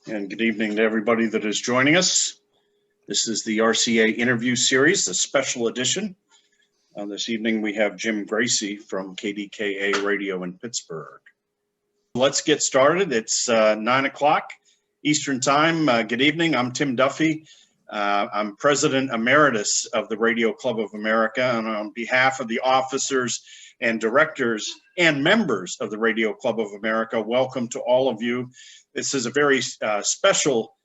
And good evening to everybody that is joining us. This is the RCA interview series, the special edition. This evening we have Jim Graci from KDKA Radio in Pittsburgh. Let's get started. It's 9 o'clock Eastern Time. Good evening. I'm Tim Duffy. I'm President Emeritus of the Radio Club of America, and on behalf of the officers and directors and members of the Radio Club of America, welcome to all of you. This is a very special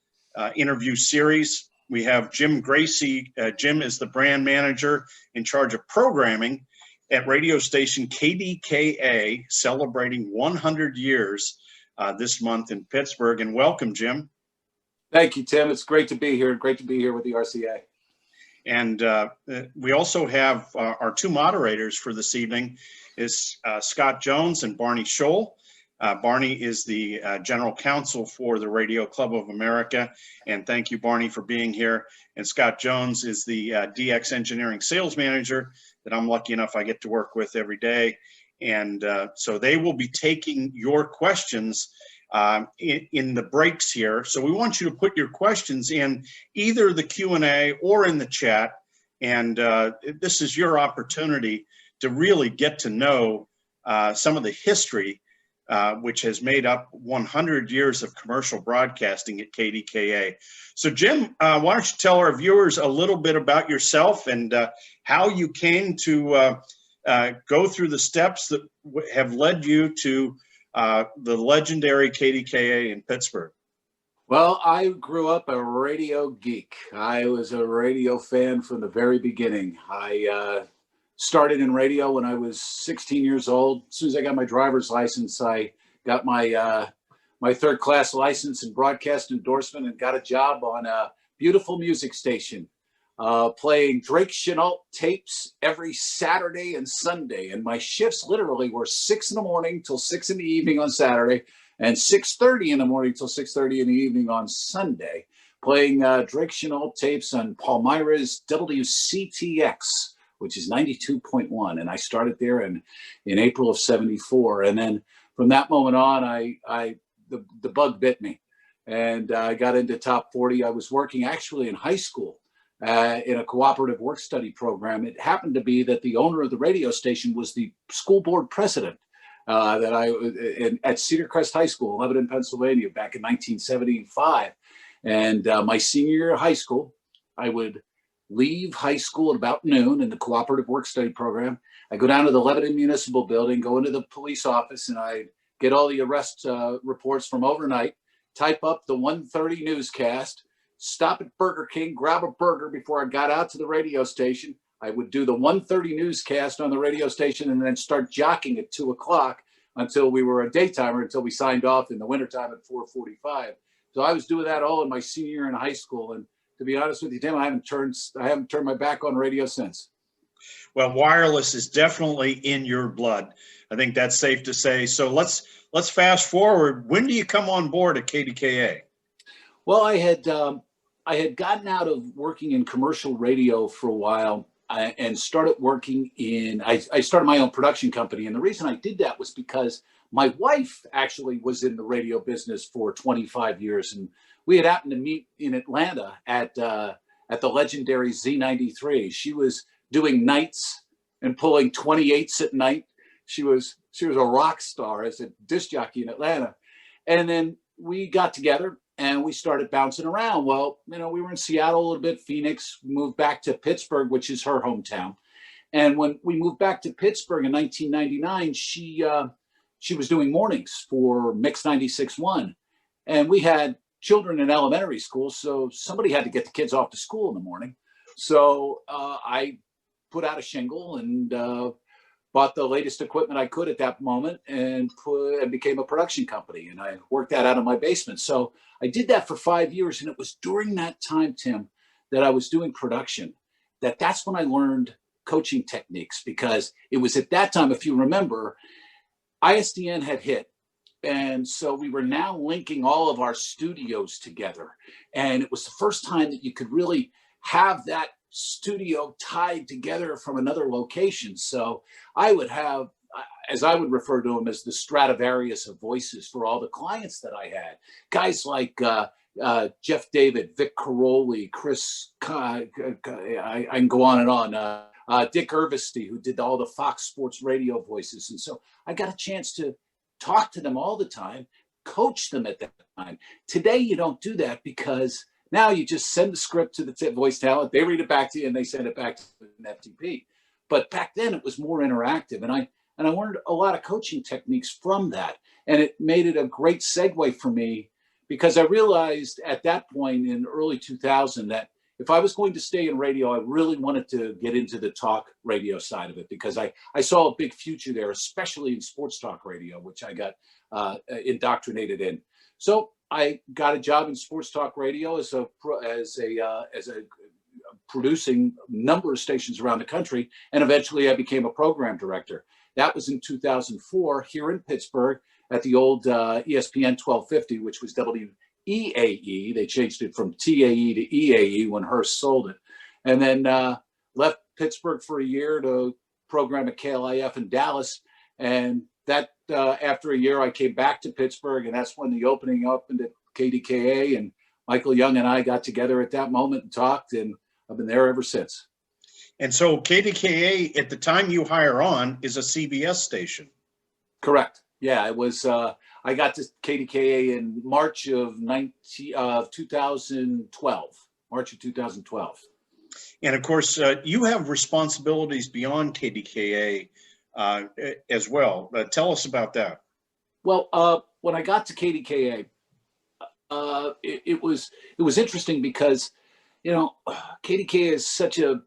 interview series. We have Jim Graci. Jim is the brand manager in charge of programming at radio station KDKA, celebrating 100 years this month in Pittsburgh. And welcome, Jim. Thank you, Tim. It's great to be here. Great to be here with the RCA. And we also have our two moderators for this evening is Scott Jones and Barney Scholl. Barney is the general counsel for the Radio Club of America. And thank you, Barney, for being here. And Scott Jones is the DX Engineering Sales Manager that I'm lucky enough I get to work with every day. And so they will be taking your questions in the breaks here. So we want you to put your questions in either the Q&A or in the chat. And this is your opportunity to really get to know some of the history which has made up 100 years of commercial broadcasting at KDKA. So Jim, why don't you tell our viewers a little bit about yourself and how you came to go through the steps that have led you to the legendary KDKA in Pittsburgh. Well, I grew up a radio geek. I was a radio fan from the very beginning. I started in radio when I was 16 years old. As soon as I got my driver's license, I got my my third class license in broadcast endorsement and got a job on a beautiful music station, playing Drake Chenault tapes every Saturday and Sunday. And my shifts literally were 6 in the morning till 6 in the evening on Saturday and 6:30 in the morning till 6:30 in the evening on Sunday, playing Drake Chenault tapes on Palmyra's WCTX, which is 92.1. And I started there in April of '74. And then from that moment on, the bug bit me. And I got into top 40. I was working actually in high school in a cooperative work study program. It happened to be that the owner of the radio station was the school board president at Cedar Crest High School, Lebanon, Pennsylvania, back in 1975. And my senior year of high school, I would leave high school at about noon in the cooperative work study program. I go down to the Lebanon Municipal Building, go into the police office, and I get all the arrest reports from overnight, type up the 1:30 newscast, stop at Burger King, grab a burger before I got out to the radio station. I would do the 1:30 newscast on the radio station and then start jockeying at 2 o'clock until we were a daytimer, until we signed off in the wintertime at 4:45. So I was doing that all in my senior year in high school. And to be honest with you, Tim, I haven't turned my back on radio since. Well, wireless is definitely in your blood. I think that's safe to say. So let's fast forward. When do you come on board at KDKA? Well, I had gotten out of working in commercial radio for a while and started working I started my own production company. And the reason I did that was because my wife actually was in the radio business for 25 years. And we had happened to meet in Atlanta at the legendary Z93. She was doing nights and pulling 28s at night. She was a rock star as a disc jockey in Atlanta. And then we got together and we started bouncing around. Well, we were in Seattle a little bit, Phoenix, moved back to Pittsburgh, which is her hometown. And when we moved back to Pittsburgh in 1999, she was doing mornings for Mix 96.1. And we had children in elementary school, so somebody had to get the kids off to school in the morning. So I put out a shingle and bought the latest equipment I could at that moment and became a production company. And I worked that out of my basement. So I did that for 5 years. And it was during that time, Tim, that I was doing production, that's when I learned coaching techniques, because it was at that time, if you remember, ISDN had hit. And so we were now linking all of our studios together. And it was the first time that you could really have that studio tied together from another location. So I would have as I would refer to them, as the Stradivarius of voices for all the clients that I had. Guys like Jeff David, Vic Caroli, Chris, I can go on and on. Dick Irvesty, who did all the Fox Sports radio voices. And so I got a chance to talk to them all the time, coach them at that time. Today, you don't do that because now you just send the script to the voice talent, they read it back to you, and they send it back to an FTP. But back then, it was more interactive. And I learned a lot of coaching techniques from that. And it made it a great segue for me because I realized at that point in early 2000 that if I was going to stay in radio, I really wanted to get into the talk radio side of it because I saw a big future there, especially in sports talk radio, which I got indoctrinated in. So I got a job in sports talk radio as a producing a number of stations around the country, and eventually I became a program director. That was in 2004 here in Pittsburgh at the old ESPN 1250, which was WEAE. They changed it from TAE to EAE when Hearst sold it. And then left Pittsburgh for a year to program at KLIF in Dallas. And that after a year, I came back to Pittsburgh, and that's when the opening up into KDKA, and Michael Young and I got together at that moment and talked, and I've been there ever since. And so KDKA, at the time you hire on, is a CBS station. Correct. Yeah, it was. I got to KDKA in March of 2012. March of 2012. And of course, you have responsibilities beyond KDKA as well. Tell us about that. Well, when I got to KDKA, it was interesting because, you know, KDKA is such a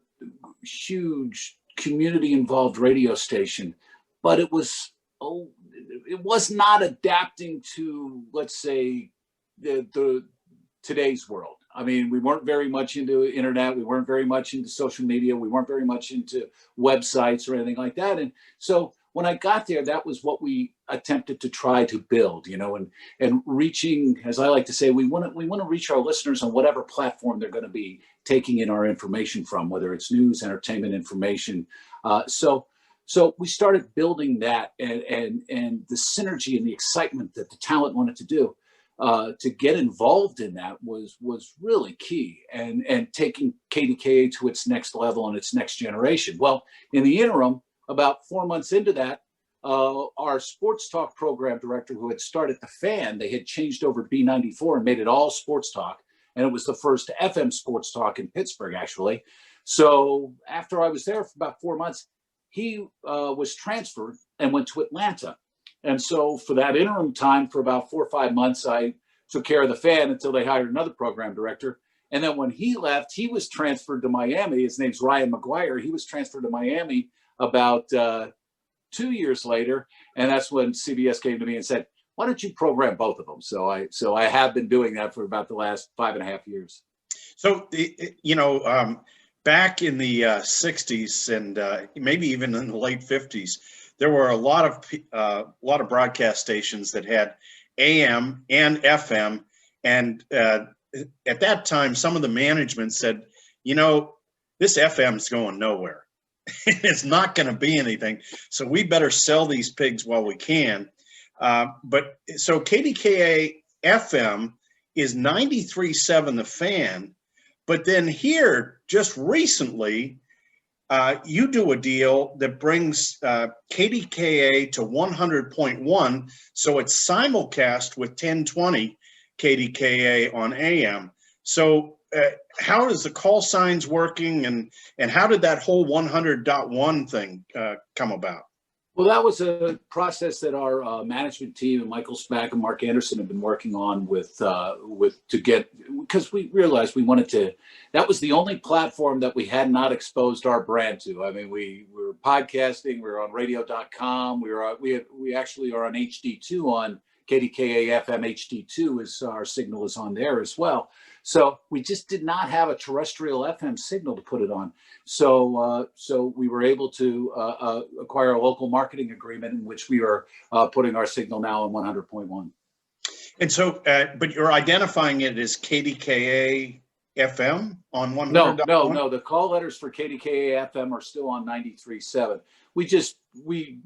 huge community-involved radio station, but it was not adapting to, let's say, the today's world. I mean, we weren't very much into internet. We weren't very much into social media. We weren't very much into websites or anything like that. And so when I got there, that was what we attempted to try to build, you know, and reaching, as I like to say, we want to reach our listeners on whatever platform they're going to be taking in our information from, whether it's news, entertainment, information. So we started building that, and the synergy and the excitement that the talent wanted to do. To get involved in that was really key, and taking KDKA to its next level and its next generation. Well, in the interim, about 4 months into that, our sports talk program director, who had started The Fan, they had changed over to B94 and made it all sports talk, and it was the first FM sports talk in Pittsburgh, actually. So after I was there for about 4 months, he was transferred and went to Atlanta. And so for that interim time, for about 4 or 5 months, I took care of The Fan until they hired another program director. And then when he left, he was transferred to Miami. His name's Ryan McGuire. He was transferred to Miami about 2 years later. And that's when CBS came to me and said, why don't you program both of them? So I have been doing that for about the last 5.5 years. So, you know, back in the 60s and maybe even in the late 50s, there were a lot of broadcast stations that had AM and FM, and at that time, some of the management said, you know, this FM is going nowhere. It's not going to be anything, so we better sell these pigs while we can. But so KDKA FM is 93.7 The Fan, but then here just recently, you do a deal that brings KDKA to 100.1, so it's simulcast with 1020 KDKA on AM. So how is the call signs working, and how did that whole 100.1 thing come about? Well, that was a process that our management team and Michael Smack and Mark Anderson have been working on to get, because we realized we wanted to. That was the only platform that we had not exposed our brand to. I mean, we were podcasting, we were on radio.com, we actually are on HD2 on KDKA FM. HD2 is our signal is on there as well. So we just did not have a terrestrial FM signal to put it on. So we were able to acquire a local marketing agreement in which we are putting our signal now on 100.1. And so, but you're identifying it as KDKA FM on 100.1? No. The call letters for KDKA FM are still on 93.7. We just we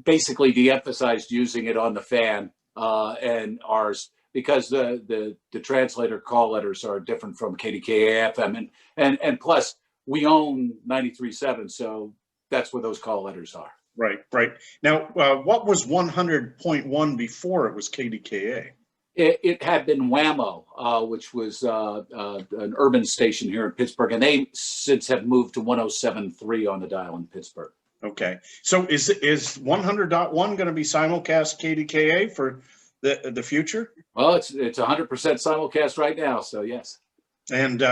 basically de-emphasized using it on the fan and ours because the translator call letters are different from KDKA FM, and plus we own 93.7, so that's where those call letters are. Right, right. Now, what was 100.1 before it was KDKA? It had been WAMO, which was an urban station here in Pittsburgh, and they since have moved to 107.3 on the dial in Pittsburgh. Okay, so is 100.1 going to be simulcast KDKA for the future? Well, it's 100% simulcast right now, so yes. And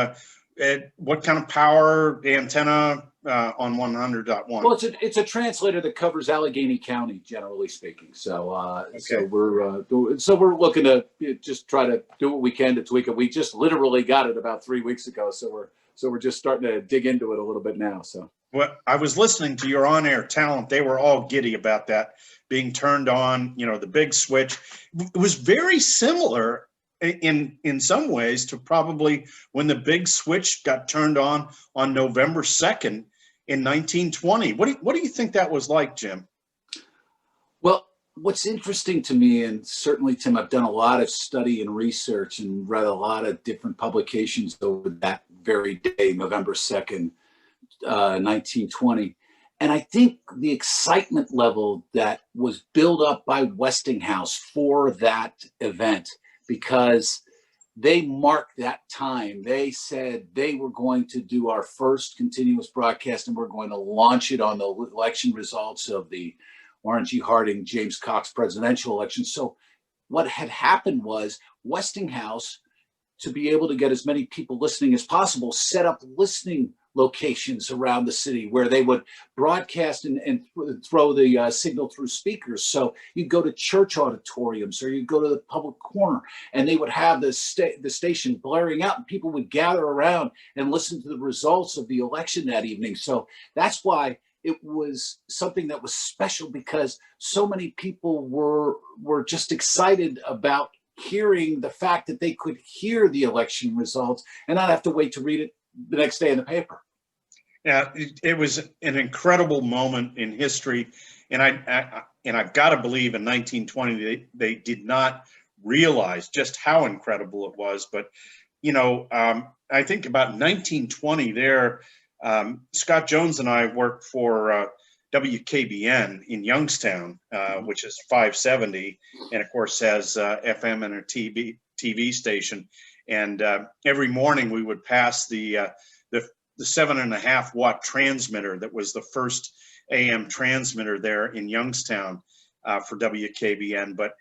what kind of power antenna on 100.1? Well, it's a translator that covers Allegheny County, generally speaking. So Okay. so we're looking to just try to do what we can to tweak it. We just literally got it about 3 weeks ago, so we're just starting to dig into it a little bit now. So. Well, I was listening to your on-air talent. They were all giddy about that being turned on, the big switch. It was very similar in some ways to probably when the big switch got turned on November 2nd in 1920. What do you think that was like, Jim? Well, what's interesting to me, and certainly, Tim, I've done a lot of study and research and read a lot of different publications over that very day, November 2nd, 1920. And I think the excitement level that was built up by Westinghouse for that event, because they marked that time. They said they were going to do our first continuous broadcast, and we're going to launch it on the election results of the Warren G. Harding, James Cox presidential election. So what had happened was Westinghouse, to be able to get as many people listening as possible, set up listening locations around the city where they would broadcast and throw the signal through speakers. So you'd go to church auditoriums or you'd go to the public corner, and they would have the station blaring out, and people would gather around and listen to the results of the election that evening. So that's why it was something that was special, because so many people were just excited about hearing the fact that they could hear the election results and not have to wait to read it the next day in the paper. Yeah, it was an incredible moment in history, and I've got to believe in 1920 they did not realize just how incredible it was. But I think about 1920 there, Scott Jones and I worked for WKBN in Youngstown, which is 570, and of course has FM and a TV station. And every morning we would pass the 7.5 watt transmitter that was the first AM transmitter there in Youngstown for WKBN. But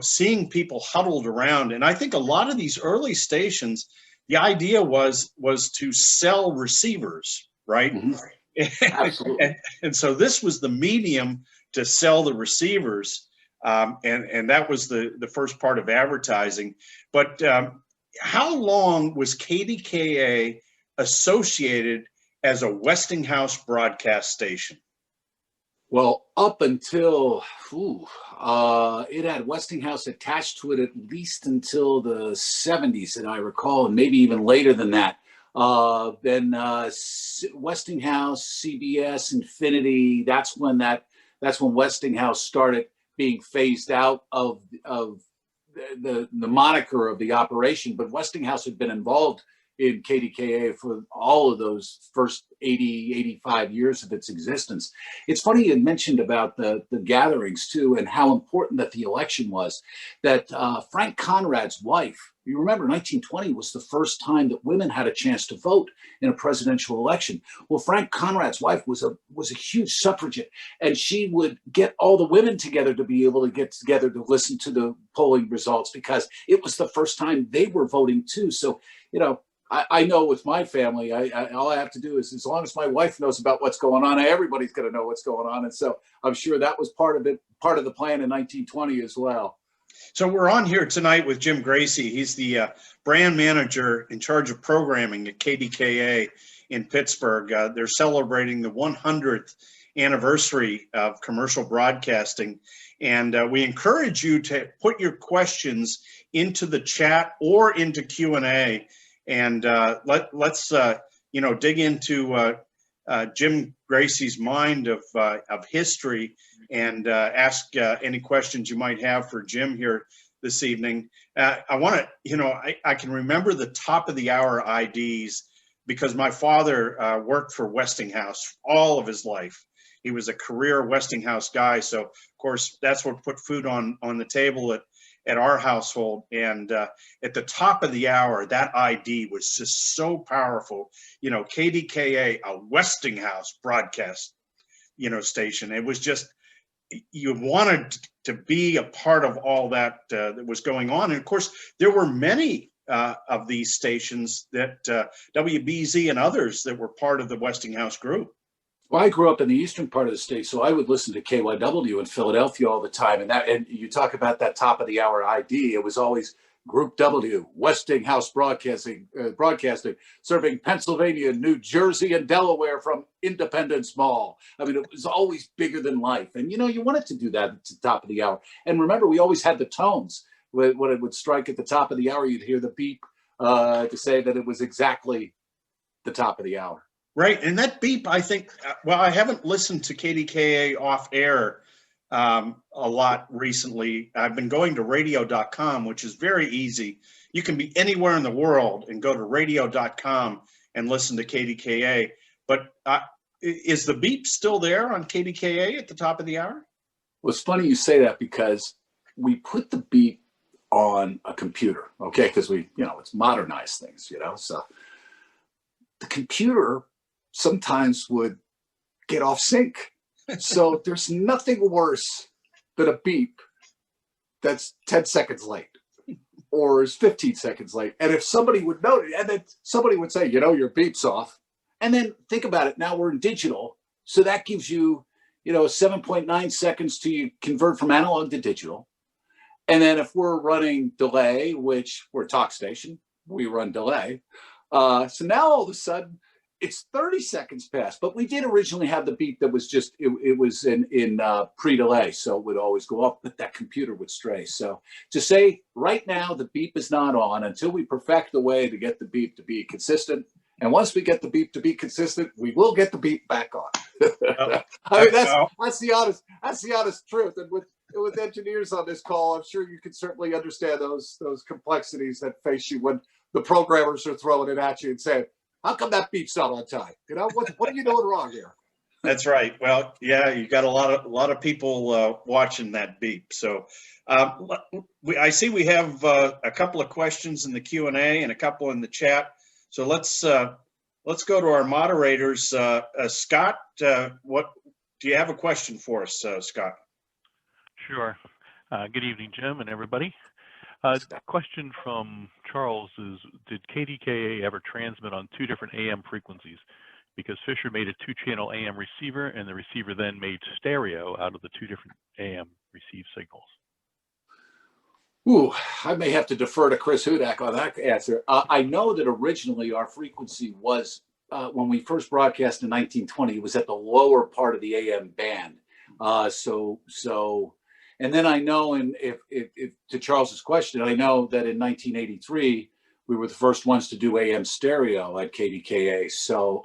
seeing people huddled around, and I think a lot of these early stations, the idea was to sell receivers, right? Mm-hmm. Absolutely. and so this was the medium to sell the receivers, and that was the first part of advertising. But how long was KDKA associated as a Westinghouse broadcast station? Well, up until it had Westinghouse attached to it at least until the 70s, that I recall, and maybe even later than that. Then Westinghouse, CBS, Infinity. That's when Westinghouse started being phased out of the moniker of the operation. But Westinghouse had been involved in KDKA for all of those first 80, 85 years of its existence. It's funny you had mentioned about the gatherings too, and how important that the election was. That Frank Conrad's wife, you remember 1920 was the first time that women had a chance to vote in a presidential election. Well, Frank Conrad's wife was a huge suffragette, and she would get all the women together to be able to get together to listen to the polling results, because it was the first time they were voting too. So, I know with my family, all I have to do is, as long as my wife knows about what's going on, everybody's going to know what's going on. And so I'm sure that was part of the plan in 1920 as well. So we're on here tonight with Jim Graci. He's the brand manager in charge of programming at KDKA in Pittsburgh. They're celebrating the 100th anniversary of commercial broadcasting. And we encourage you to put your questions into the chat or into Q&A. And let's dig into Jim Graci's mind of history and ask any questions you might have for Jim here this evening. I want to, I can remember the top of the hour IDs because my father worked for Westinghouse all of his life. He was a career Westinghouse guy. So of course, that's what put food on the table at our household. And at the top of the hour, that ID was just so powerful. KDKA, a Westinghouse broadcast, station. It was just, you wanted to be a part of all that that was going on. And of course, there were many of these stations that WBZ and others that were part of the Westinghouse group. Well, I grew up in the eastern part of the state, so I would listen to KYW in Philadelphia all the time. And you talk about that top of the hour ID, it was always Group W, Westinghouse Broadcasting, serving Pennsylvania, New Jersey, and Delaware from Independence Mall. I mean, it was always bigger than life. And, you wanted to do that at the top of the hour. And remember, we always had the tones. When it would strike at the top of the hour, you'd hear the beep to say that it was exactly the top of the hour. Right. And that beep, I think, I haven't listened to KDKA off air a lot recently. I've been going to radio.com, which is very easy. You can be anywhere in the world and go to radio.com and listen to KDKA. But is the beep still there on KDKA at the top of the hour? Well, it's funny you say that because we put the beep on a computer, okay? Because it's modernized things, so the computer sometimes would get off sync. So there's nothing worse than a beep that's 10 seconds late or is 15 seconds late. And if somebody would notice, and then somebody would say, your beep's off. And then think about it. Now we're in digital. So that gives you, 7.9 seconds to convert from analog to digital. And then if we're running delay, which we're a talk station, we run delay. So now all of a sudden, it's 30 seconds past, but we did originally have the beep that was just, it was in pre-delay. So it would always go off, but that computer would stray. So to say right now, the beep is not on until we perfect the way to get the beep to be consistent. And once we get the beep to be consistent, we will get the beep back on. I mean, that's the honest truth. And with engineers on this call, I'm sure you can certainly understand those complexities that face you when the programmers are throwing it at you and saying, how come that beep's not on time? What are you doing wrong here? That's right. Well, yeah, you got a lot of people watching that beep. So I see we have a couple of questions in the Q&A and a couple in the chat. So let's go to our moderators. Scott, what do you have a question for us, Scott? Sure. Good evening, Jim and everybody. Question from Charles is, did KDKA ever transmit on two different AM frequencies? Because Fisher made a 2-channel AM receiver and the receiver then made stereo out of the two different AM received signals. Ooh, I may have to defer to Chris Hudak on that answer. I know that originally our frequency was, when we first broadcast in 1920, it was at the lower part of the AM band. And then I know, and if to Charles's question, I know that in 1983 we were the first ones to do AM stereo at KDKA. So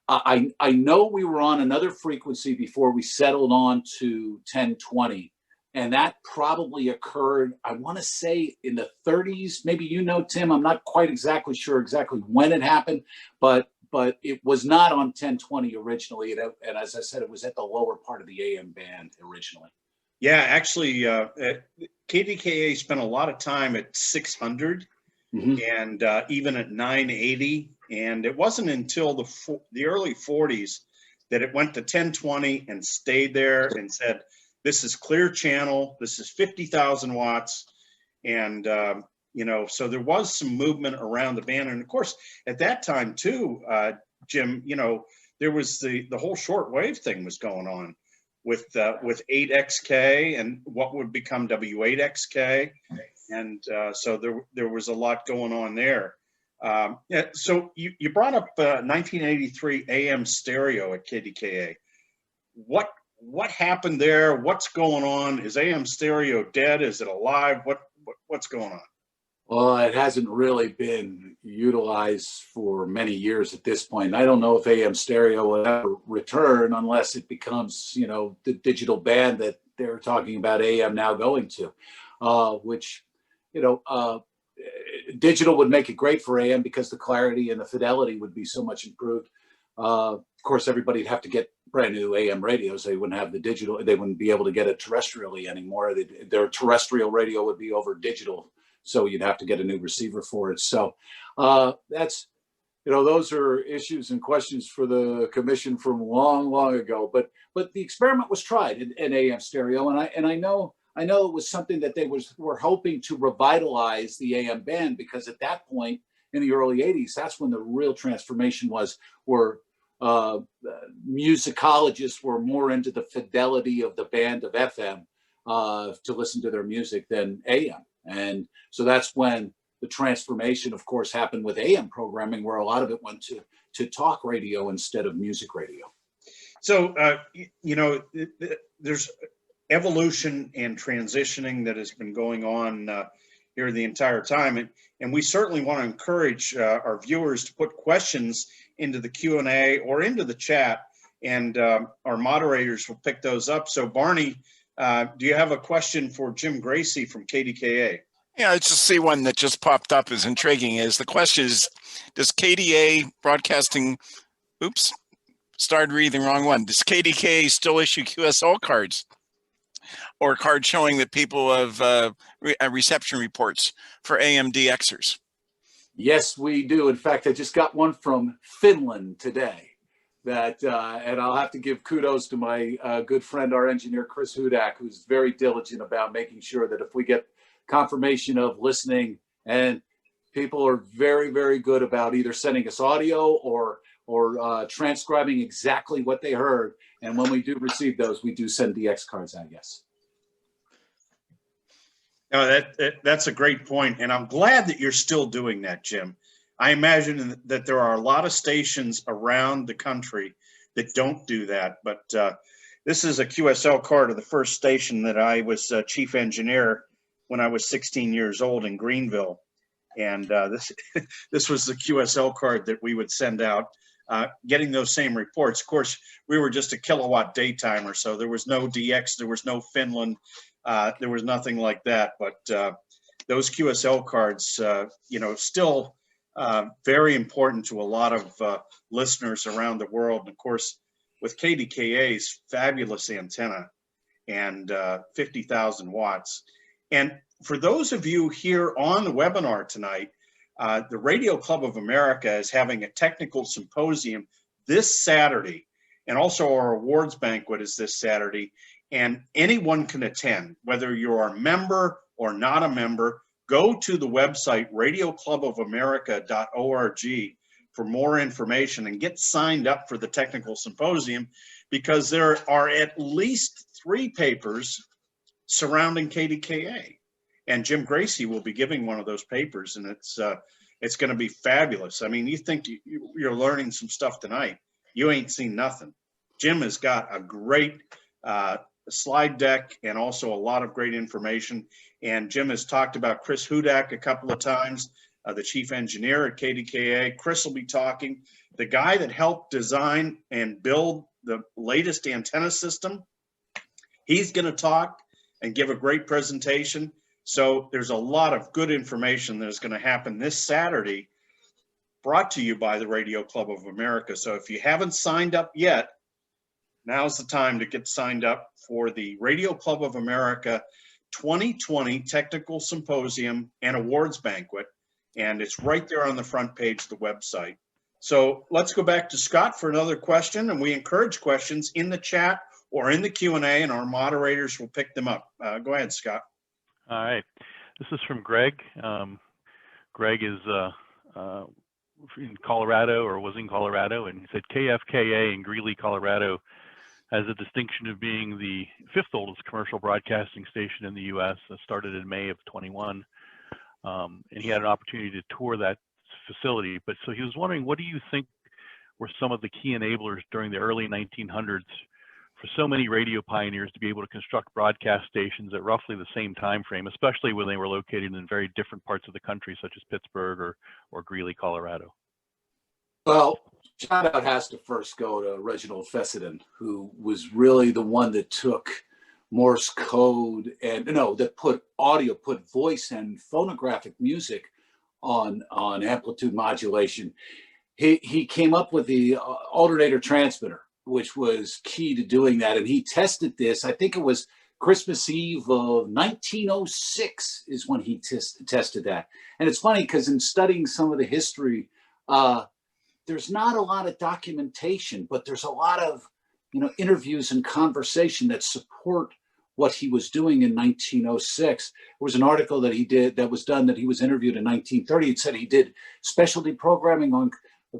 I know we were on another frequency before we settled on to 1020, and that probably occurred, I want to say, in the 30s. Maybe Tim. I'm not quite exactly sure exactly when it happened, but it was not on 1020 originally, and as I said, it was at the lower part of the AM band originally. Yeah, actually, KDKA spent a lot of time at 600 and even at 980. And it wasn't until the early 40s that it went to 1020 and stayed there and said, this is clear channel, this is 50,000 watts. And, so there was some movement around the band. And of course, at that time too, Jim, there was the whole shortwave thing was going on with 8XK and what would become W8XK. And so there was a lot going on there. Yeah, so you brought up 1983 AM stereo at KDKA. What happened there? What's going on? Is AM stereo dead? Is it alive? What's going on? Well, it hasn't really been utilized for many years at this point. I don't know if AM stereo will ever return unless it becomes, the digital band that they're talking about AM now going to, which, you know, uh, digital would make it great for AM because the clarity and the fidelity would be so much improved. Of course, everybody'd have to get brand new AM radios. They wouldn't have the digital. They wouldn't be able to get it terrestrially anymore. Their terrestrial radio would be over digital, so you'd have to get a new receiver for it. So that's those are issues and questions for the commission from long, long ago. But the experiment was tried in AM stereo, and I know it was something that they were hoping to revitalize the AM band, because at that point in the early '80s, that's when the real transformation was, where uh, musicologists were more into the fidelity of the band of FM to listen to their music than AM. And so that's when the transformation, of course, happened with AM programming, where a lot of it went to talk radio instead of music radio. So, there's evolution and transitioning that has been going on here the entire time. And we certainly want to encourage our viewers to put questions into the Q&A or into the chat, and our moderators will pick those up. So Barney, do you have a question for Jim Graci from KDKA? Yeah, I just see one that just popped up is intriguing. The question is, does KDA broadcasting, started reading the wrong one. Does KDKA still issue QSL cards or cards showing that people have reception reports for AMDXers? Yes, we do. In fact, I just got one from Finland today. And I'll have to give kudos to my good friend, our engineer, Chris Hudak, who's very diligent about making sure that if we get confirmation of listening, and people are very, very good about either sending us audio or transcribing exactly what they heard. And when we do receive those, we do send DX cards out, yes. No, that's a great point, and I'm glad that you're still doing that, Jim. I imagine that there are a lot of stations around the country that don't do that, but this is a QSL card of the first station that I was chief engineer when I was 16 years old in Greenville, and this was the QSL card that we would send out, getting those same reports. Of course, we were just a kilowatt daytimer, so there was no DX, there was no Finland. There was nothing like that, but those QSL cards, still very important to a lot of listeners around the world. And of course, with KDKA's fabulous antenna and 50,000 watts. And for those of you here on the webinar tonight, the Radio Club of America is having a technical symposium this Saturday, and also our awards banquet is this Saturday. And anyone can attend, whether you're a member or not a member. Go to the website radioclubofamerica.org for more information and get signed up for the technical symposium, because there are at least 3 papers surrounding KDKA. And Jim Graci will be giving one of those papers, and it's going to be fabulous. I mean, you think you're learning some stuff tonight. You ain't seen nothing. Jim has got a great slide deck and also a lot of great information. And Jim has talked about Chris Hudak a couple of times, the chief engineer at KDKA. Chris will be talking. The guy that helped design and build the latest antenna system, he's going to talk and give a great presentation. So there's a lot of good information that is going to happen this Saturday, brought to you by the Radio Club of America. So if you haven't signed up yet, now's the time to get signed up for the Radio Club of America 2020 Technical Symposium and Awards Banquet. And it's right there on the front page of the website. So let's go back to Scott for another question. And we encourage questions in the chat or in the Q&A, and our moderators will pick them up. Go ahead, Scott. All right. This is from Greg. Greg is in Colorado, or was in Colorado, and he said KFKA in Greeley, Colorado has the distinction of being the 5th oldest commercial broadcasting station in the U.S. Started in May of 21. And he had an opportunity to tour that facility. But so he was wondering, what do you think were some of the key enablers during the early 1900s for so many radio pioneers to be able to construct broadcast stations at roughly the same time frame, especially when they were located in very different parts of the country, such as Pittsburgh or Greeley, Colorado? Well, shout out has to first go to Reginald Fessenden, who was really the one that took Morse code and that put voice and phonographic music on amplitude modulation. He came up with the alternator transmitter, which was key to doing that. And he tested this, I think it was Christmas Eve of 1906 is when he tested that. And it's funny because in studying some of the history, there's not a lot of documentation, but there's a lot of, interviews and conversation that support what he was doing in 1906. There was an article that he did that was done that he was interviewed in 1930. It said he did specialty programming on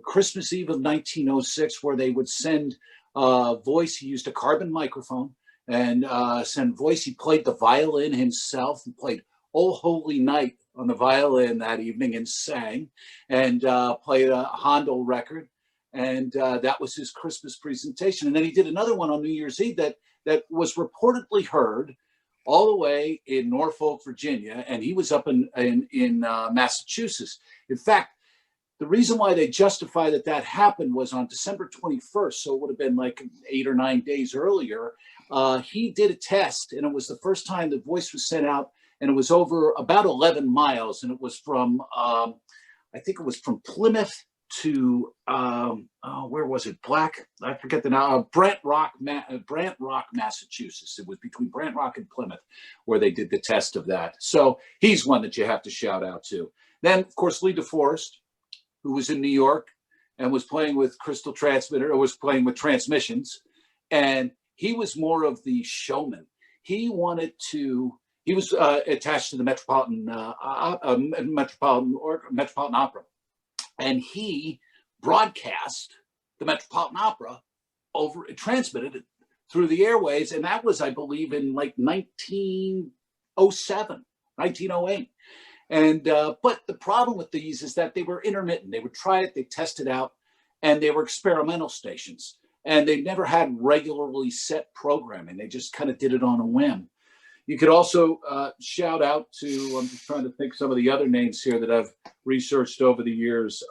Christmas Eve of 1906, where they would send voice. He used a carbon microphone and send voice. He played the violin himself. He played "Oh Holy Night" on the violin that evening and sang, and played a Handel record. And that was his Christmas presentation. And then he did another one on New Year's Eve that was reportedly heard all the way in Norfolk, Virginia, and he was up in Massachusetts. In fact, the reason why they justify that happened was on December 21st, so it would have been like 8 or 9 days earlier. He did a test, and it was the first time the voice was sent out, and it was over about 11 miles, and it was from, I think it was from Plymouth to where was it? I forget the name. Brant Rock, Massachusetts. It was between Brant Rock and Plymouth where they did the test of that. So he's one that you have to shout out to. Then, of course, Lee DeForest, who was in New York and was playing with crystal transmitter, or was playing with transmissions, and he was more of the showman. He was attached to the Metropolitan Opera. And he broadcast the Metropolitan Opera transmitted it through the airwaves. And that was, I believe, in like 1907, 1908. And, but the problem with these is that they were intermittent. They would try it, they test it out, and they were experimental stations. And they never had regularly set programming. They just kind of did it on a whim. You could also shout out to, I'm just trying to think some of the other names here that I've researched over the years.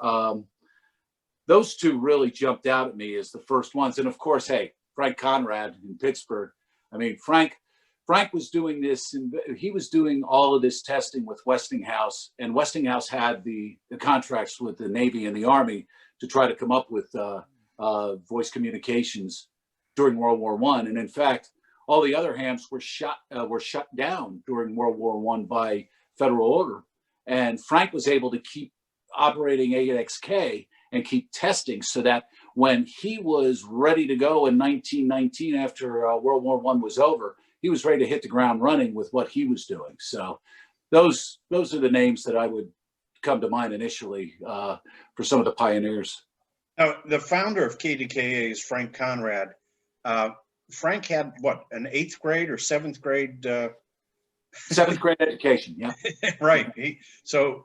Those two really jumped out at me as the first ones. And of course, hey, Frank Conrad in Pittsburgh. I mean, Frank was doing this, and he was doing all of this testing with Westinghouse, and Westinghouse had the contracts with the Navy and the Army to try to come up with voice communications during World War I. And in fact, all the other hams were shut down during World War I by federal order. And Frank was able to keep operating 8XK and keep testing, so that when he was ready to go in 1919, after World War I was over, he was ready to hit the ground running with what he was doing. So those are the names that I would come to mind initially for some of the pioneers. Now, the founder of KDKA is Frank Conrad. Frank had what, an 8th grade or 7th grade? 7th grade education, yeah. Right.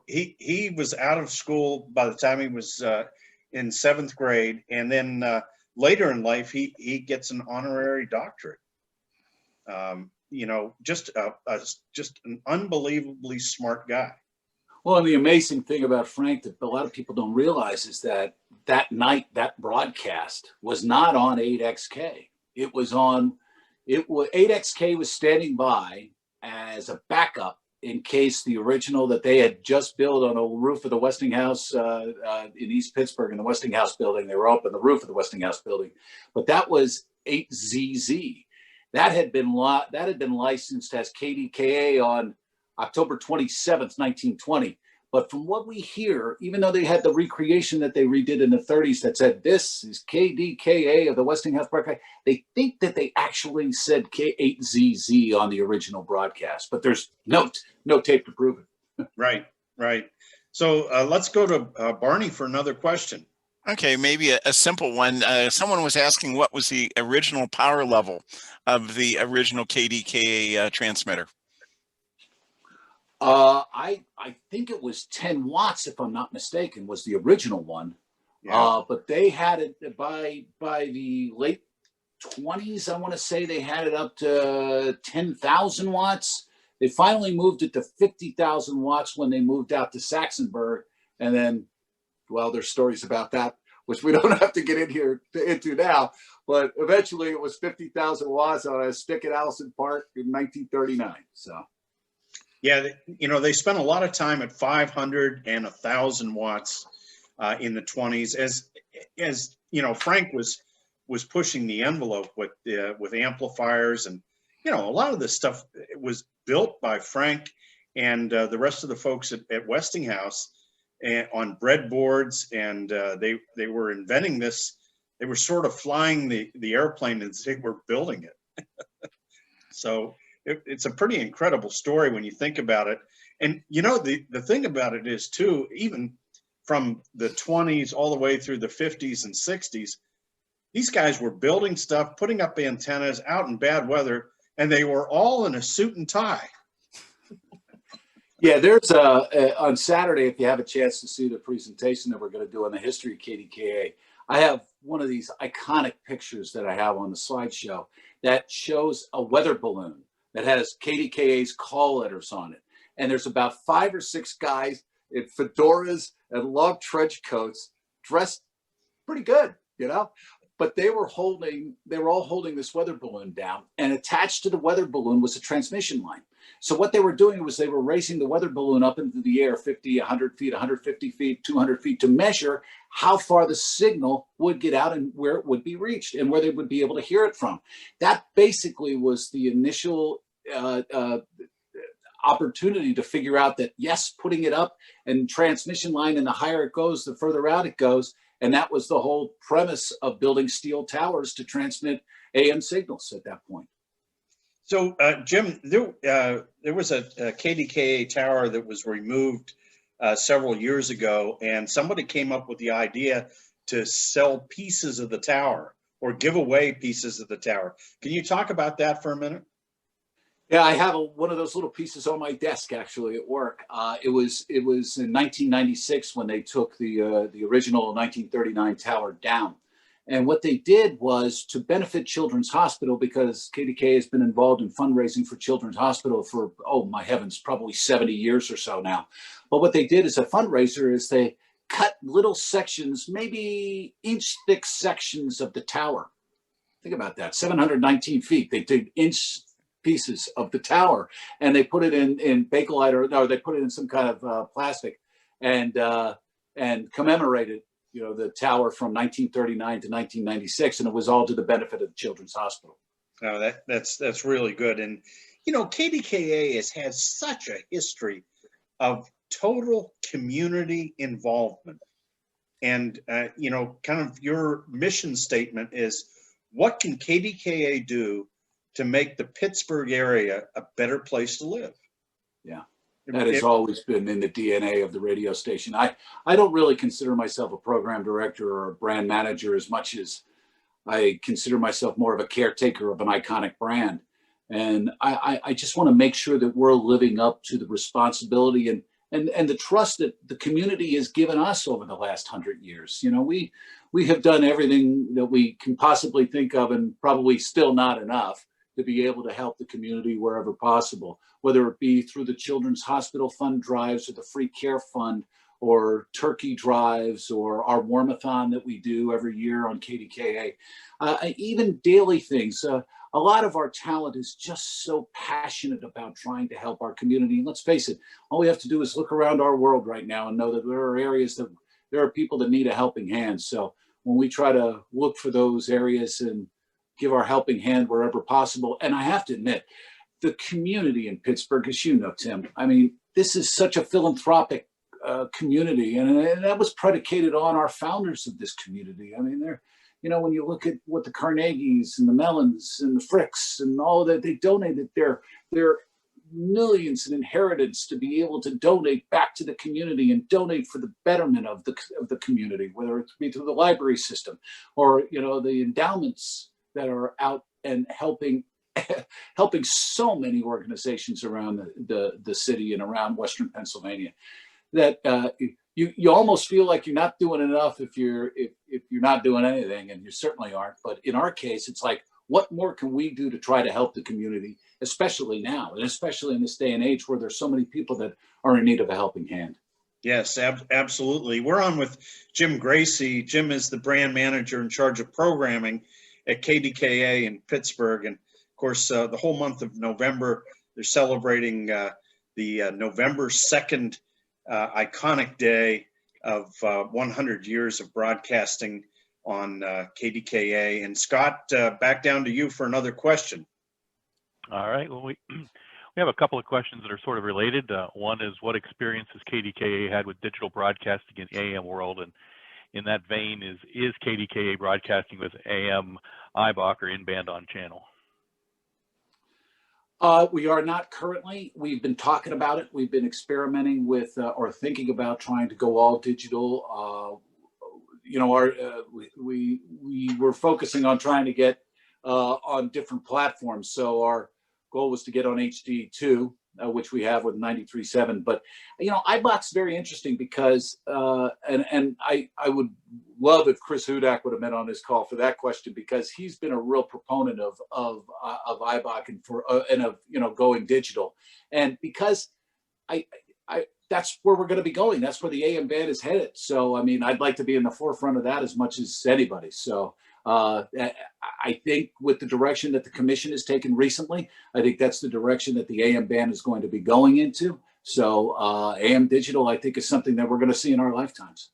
He was out of school by the time he was in 7th grade, and then later in life he gets an honorary doctorate. Just an unbelievably smart guy. Well, and the amazing thing about Frank that a lot of people don't realize is that night, that broadcast was not on 8XK. It was 8XK was standing by as a backup in case the original that they had just built on a roof of the Westinghouse in East Pittsburgh, in the Westinghouse building. They were up on the roof of the Westinghouse building, but that was 8ZZ. That had been licensed as KDKA on October 27th, 1920. But from what we hear, even though they had the recreation that they redid in the 30s that said this is KDKA of the Westinghouse broadcast, they think that they actually said K8ZZ on the original broadcast, but there's no tape to prove it. Right. So let's go to Barney for another question. Okay, maybe a simple one. Someone was asking what was the original power level of the original KDKA transmitter. I think it was 10 watts, if I'm not mistaken, was the original one. Yeah. But they had it by the late 20s, I want to say they had it up to 10,000 watts. They finally moved it to 50,000 watts when they moved out to Saxonburg. And then, well, there's stories about that, which we don't have to get into now. But eventually it was 50,000 watts on a stick at Allison Park in 1939. So, yeah, they spent a lot of time at 500 and 1,000 watts in the 20s. As Frank was pushing the envelope with amplifiers, and a lot of this stuff was built by Frank and the rest of the folks at Westinghouse on breadboards, and they were inventing this. They were sort of flying the airplane as they were building it. So it's a pretty incredible story when you think about it. And the thing about it is too, even from the 20s all the way through the 50s and 60s, these guys were building stuff, putting up antennas out in bad weather, and they were all in a suit and tie. Yeah, there's on Saturday, if you have a chance to see the presentation that we're going to do on the history of KDKA, I have one of these iconic pictures that I have on the slideshow that shows a weather balloon that has KDKA's call letters on it. And there's about 5 or 6 guys in fedoras and long trench coats dressed pretty good, but they were all holding this weather balloon down, and attached to the weather balloon was a transmission line. So what they were doing was they were raising the weather balloon up into the air 50, 100 feet, 150 feet, 200 feet to measure how far the signal would get out and where it would be reached and where they would be able to hear it from. That basically was the initial opportunity to figure out that, yes, putting it up and transmission line, and the higher it goes, the further out it goes. And that was the whole premise of building steel towers to transmit AM signals at that point. So, Jim, there was a KDKA tower that was removed several years ago, and somebody came up with the idea to sell pieces of the tower or give away pieces of the tower. Can you talk about that for a minute? Yeah, I have one of those little pieces on my desk actually at work. It was in 1996 when they took the original 1939 tower down. And what they did was to benefit Children's Hospital, because KDKA has been involved in fundraising for Children's Hospital for, oh my heavens, probably 70 years or so now. But what they did as a fundraiser is they cut little sections, maybe inch thick sections of the tower. Think about that, 719 feet. They did inch pieces of the tower, and they put it in Bakelite, or they put it in some kind of plastic, and commemorated the tower from 1939 to 1996, and it was all to the benefit of the Children's Hospital. Oh, that's really good. And KDKA has had such a history of total community involvement, and kind of your mission statement is, what can KDKA do to make the Pittsburgh area a better place to live? Yeah, that has always been in the DNA of the radio station. I don't really consider myself a program director or a brand manager as much as I consider myself more of a caretaker of an iconic brand. And I just want to make sure that we're living up to the responsibility and the trust that the community has given us over the last 100 years. We have done everything that we can possibly think of, and probably still not enough, to be able to help the community wherever possible, whether it be through the Children's Hospital Fund drives or the Free Care Fund or turkey drives or our warmathon that we do every year on KDKA, even daily things. A lot of our talent is just so passionate about trying to help our community. And let's face it, all we have to do is look around our world right now and know that there are areas that there are people that need a helping hand. So when we try to look for those areas and give our helping hand wherever possible. And I have to admit, the community in Pittsburgh, as you know, Tim, I mean, this is such a philanthropic community, and that was predicated on our founders of this community. I mean, when you look at what the Carnegies and the Mellons and the Fricks and all of that, they donated their millions in inheritance to be able to donate back to the community and donate for the betterment of the community, whether it be through the library system or the endowments that are out and helping so many organizations around the city and around Western Pennsylvania. That you almost feel like you're not doing enough if you're not doing anything, and you certainly aren't. But in our case, it's like, what more can we do to try to help the community, especially now, and especially in this day and age where there's so many people that are in need of a helping hand. Yes, absolutely. We're on with Jim Graci. Jim is the brand manager in charge of programming at KDKA in Pittsburgh. And of course, the whole month of November, they're celebrating the November 2nd iconic day of 100 years of broadcasting on KDKA. And Scott, back down to you for another question. All right. Well, we have a couple of questions that are sort of related. One is, what experience has KDKA had with digital broadcasting in the AM world? And in that vein, is KDKA broadcasting with AM, IBOC, or in-band on channel? We are not currently. We've been talking about it. We've been experimenting with or thinking about trying to go all digital. We were focusing on trying to get on different platforms. So our goal was to get on HD2, which we have with 93.7. But iBot's very interesting because and I would love if Chris Hudak would have been on this call for that question, because he's been a real proponent of iBot and of going digital, and because I that's where we're going to be going. That's where the AM band is headed. So I mean, I'd like to be in the forefront of that as much as anybody. So I think with the direction that the commission has taken recently, I think that's the direction that the AM band is going to be going into. So AM digital, I think, is something that we're going to see in our lifetimes.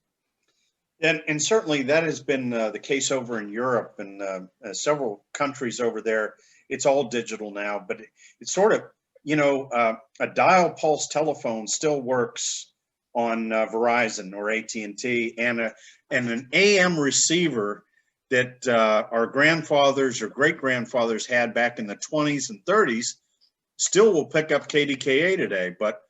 And certainly that has been the case over in Europe and several countries over there. It's all digital now, but it's sort of, a dial pulse telephone still works on Verizon or AT&T, and an AM receiver that our grandfathers or great-grandfathers had back in the 20s and 30s still will pick up KDKA today. But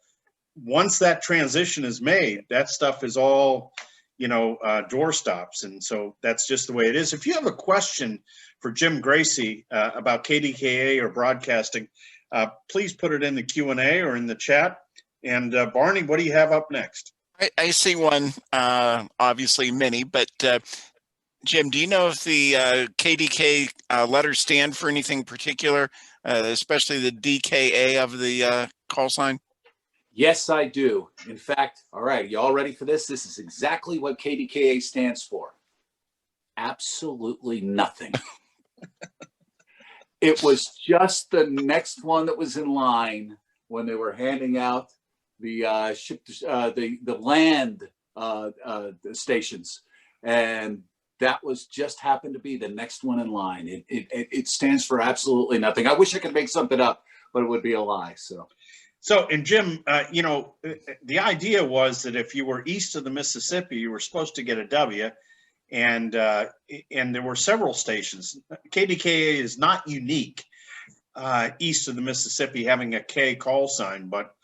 once that transition is made, that stuff is all, doorstops. And so that's just the way it is. If you have a question for Jim Graci about KDKA or broadcasting, please put it in the Q&A or in the chat. And Barney, what do you have up next? I see one, obviously many, but Jim, do you know if the KDK letters stand for anything particular, especially the DKA of the call sign? Yes, I do. In fact, all right, you all ready for this? This is exactly what KDKA stands for. Absolutely nothing. It was just the next one that was in line when they were handing out the land stations, and that was just happened to be the next one in line. It stands for absolutely nothing. I wish I could make something up, but it would be a lie. So, and Jim, the idea was that if you were east of the Mississippi, you were supposed to get a W, and there were several stations. KDKA is not unique east of the Mississippi having a K call sign, but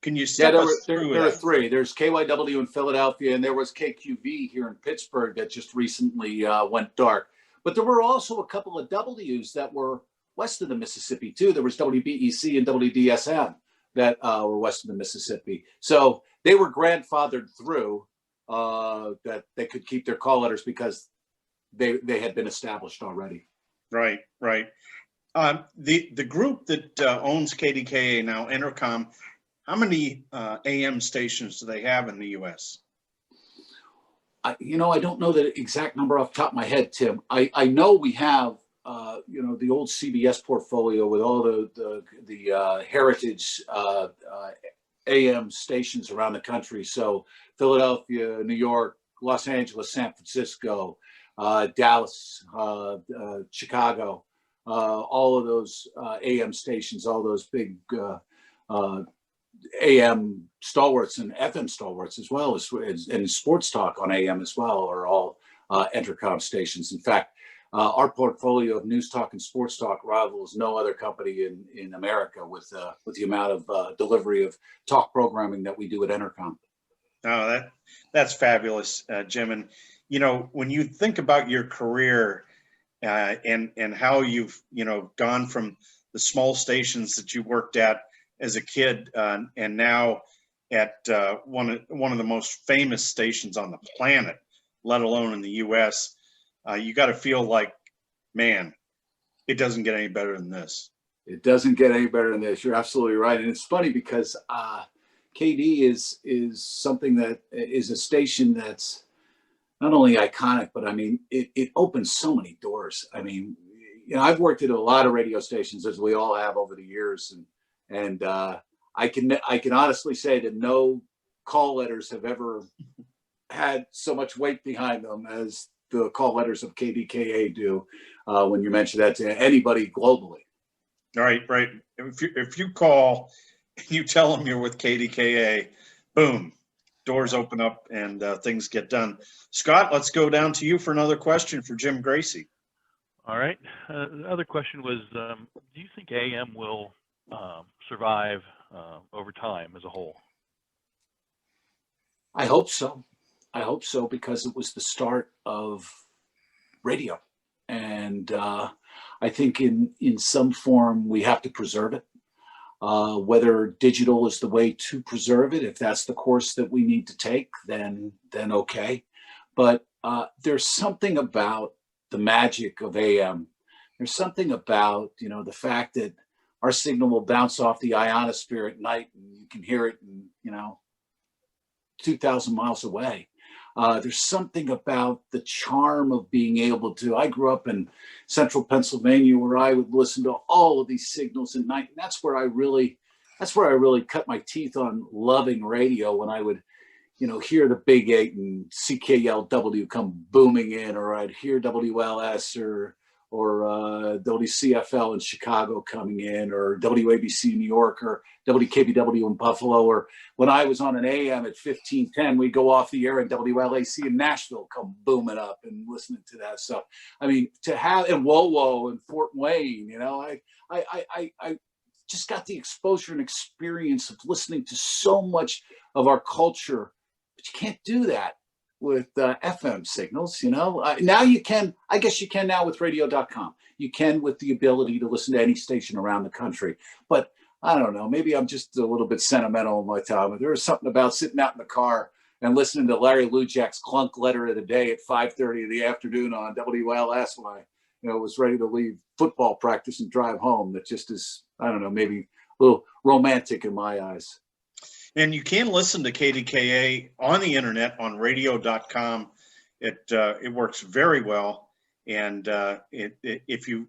can you step us through that? There are three. There's KYW in Philadelphia, and there was KQV here in Pittsburgh that just recently went dark. But there were also a couple of Ws that were west of the Mississippi too. There was WBEC and WDSM that were west of the Mississippi. So they were grandfathered through that they could keep their call letters because they had been established already. Right. The group that owns KDKA now, Entercom, how many AM stations do they have in the U.S.? I don't know the exact number off the top of my head, Tim. I know we have, the old CBS portfolio with all the heritage AM stations around the country. So Philadelphia, New York, Los Angeles, San Francisco, Dallas, Chicago, all of those AM stations, all those big AM stalwarts and FM stalwarts, as well as and sports talk on AM as well, are all Entercom stations. In fact, our portfolio of news talk and sports talk rivals no other company in America with the amount of delivery of talk programming that we do at Entercom. Oh, that's fabulous, Jim. And when you think about your career and how you've gone from the small stations that you worked at as a kid and now at one of the most famous stations on the planet, let alone in the U.S., you got to feel like, man, it doesn't get any better than this. It doesn't get any better than this. You're absolutely right. And it's funny because KD is something that is a station that's not only iconic, but I mean, it opens so many doors. I mean, you know, I've worked at a lot of radio stations, as we all have over the years, and I can honestly say that no call letters have ever had so much weight behind them as the call letters of KDKA do when you mention that to anybody globally. Right. If you call, you tell them you're with KDKA, boom, doors open up and things get done. Scott, let's go down to you for another question for Jim Graci. All right. The other question was, do you think AM will survive over time as a whole? I hope so. I hope so, because it was the start of radio. And I think in some form we have to preserve it. Whether digital is the way to preserve it, if that's the course that we need to take, then okay. But there's something about the magic of AM. There's something about, you know, the fact that our signal will bounce off the ionosphere at night and you can hear it, in, you know, 2,000 miles away. There's something about the charm of being able to, I grew up in central Pennsylvania where I would listen to all of these signals at night. And that's where I really cut my teeth on loving radio, when I would, you know, hear the Big 8 and CKLW come booming in, or I'd hear WLS or WCFL in Chicago coming in, or WABC in New York, or WKBW in Buffalo, or when I was on an AM at 1510, we'd go off the air and WLAC in Nashville come booming up and listening to that stuff. I mean, to have, and WoWo and Fort Wayne, you know, I just got the exposure and experience of listening to so much of our culture, but you can't do that with FM signals, you know. Now you can, I guess you can now with radio.com. You can with the ability to listen to any station around the country. But I don't know, maybe I'm just a little bit sentimental in my time. But there was something about sitting out in the car and listening to Larry Lujak's Clunk Letter of the Day at 5:30 in the afternoon on WLS when I, you know, was ready to leave football practice and drive home. That just is, I don't know, maybe a little romantic in my eyes. And you can listen to KDKA on the internet on radio.com. It works very well. And if you've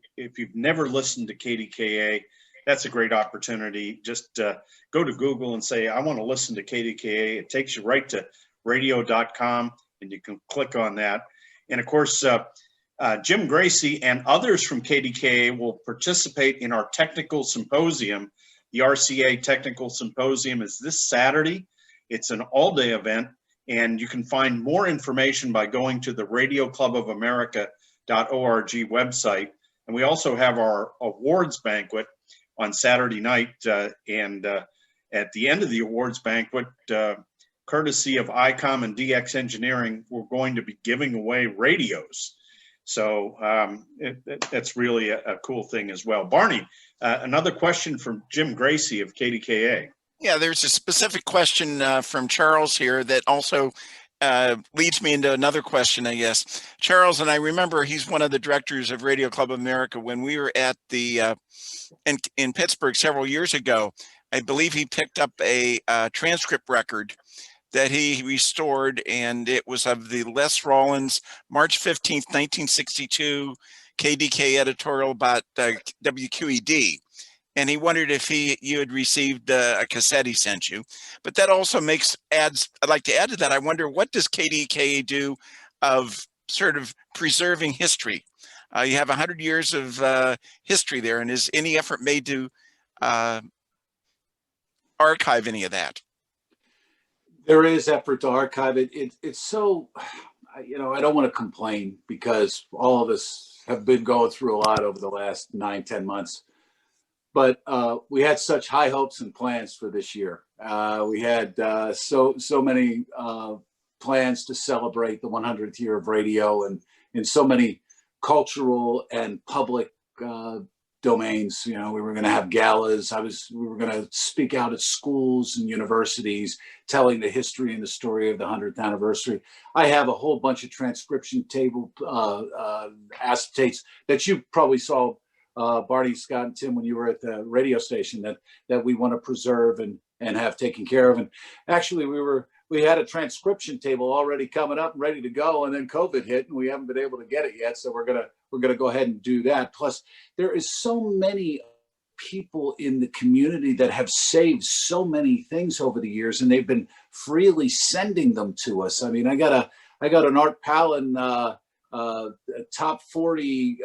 never listened to KDKA, that's a great opportunity. Just go to Google and say, I want to listen to KDKA. It takes you right to radio.com and you can click on that. And of course, Jim Graci and others from KDKA will participate in our technical symposium. The RCA Technical Symposium is this Saturday. It's an all-day event, and you can find more information by going to the radioclubofamerica.org website. And we also have our awards banquet on Saturday night, and at the end of the awards banquet, courtesy of ICOM and DX Engineering, we're going to be giving away radios. So that's really a cool thing as well. Barney, another question from Jim Graci of KDKA. Yeah, there's a specific question from Charles here that also leads me into another question, I guess. Charles, and I remember he's one of the directors of Radio Club of America when we were at the in Pittsburgh several years ago. I believe he picked up a transcript record that he restored, and it was of the Les Rollins March 15th, 1962 KDK editorial about WQED. And he wondered if you had received a cassette he sent you. But that also I'd like to add to that, I wonder, what does KDKA do of sort of preserving history? You have 100 years of history there, and is any effort made to archive any of that? There is effort to archive it. It's so, you know, I don't want to complain because all of us have been going through a lot over the last 9-10 months. But we had such high hopes and plans for this year. We had so many plans to celebrate the 100th year of radio, and in so many cultural and public domains. You know, we were going to have galas. We were going to speak out at schools and universities, telling the history and the story of the 100th anniversary. I have a whole bunch of transcription table acetates that you probably saw, Barney, Scott, and Tim, when you were at the radio station, that we want to preserve and have taken care of. And actually, we had a transcription table already coming up and ready to go, and then COVID hit, and we haven't been able to get it yet. So we're gonna go ahead and do that. Plus, there is so many people in the community that have saved so many things over the years, and they've been freely sending them to us. I mean, I got an Art Palin top 40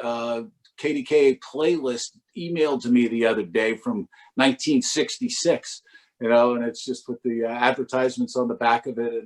KDKA playlist emailed to me the other day from 1966. You know, and it's just with the advertisements on the back of it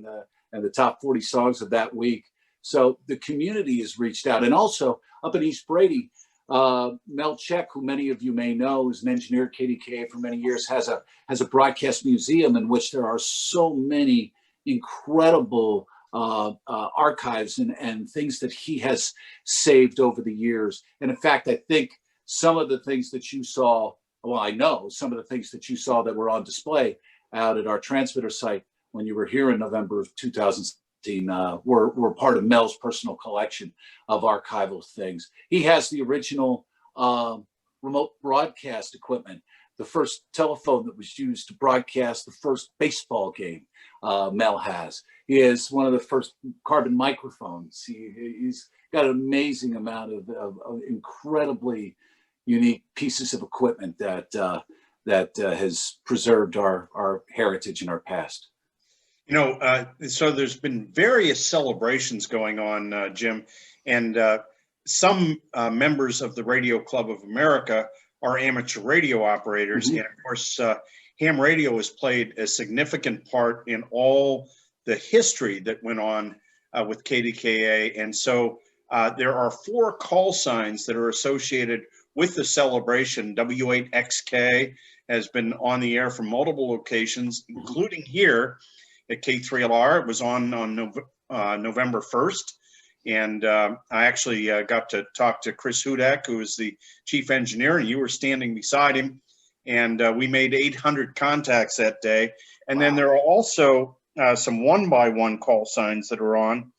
and the top 40 songs of that week. So the community has reached out. And also up in East Brady, Mel Check, who many of you may know, is an engineer at KDKA for many years, has a broadcast museum in which there are so many incredible archives and things that he has saved over the years. And in fact, I think some of the things that you saw, well, I know some of the things that you saw that were on display out at our transmitter site when you were here in November of 2016 were part of Mel's personal collection of archival things. He has the original remote broadcast equipment, the first telephone that was used to broadcast the first baseball game. Mel has. He has one of the first carbon microphones. He's got an amazing amount of incredibly unique pieces of equipment that has preserved our heritage and our past. You know, so there's been various celebrations going on, Jim, and some members of the Radio Club of America are amateur radio operators. Mm-hmm. And of course, ham radio has played a significant part in all the history that went on with KDKA. And so there are 4 call signs that are associated with the celebration. W8XK has been on the air from multiple locations, including here at K3LR. It was on November 1st. And I actually got to talk to Chris Hudak, who is the chief engineer, and you were standing beside him. And we made 800 contacts that day. And Wow. Then there are also some 1x1 call signs that are on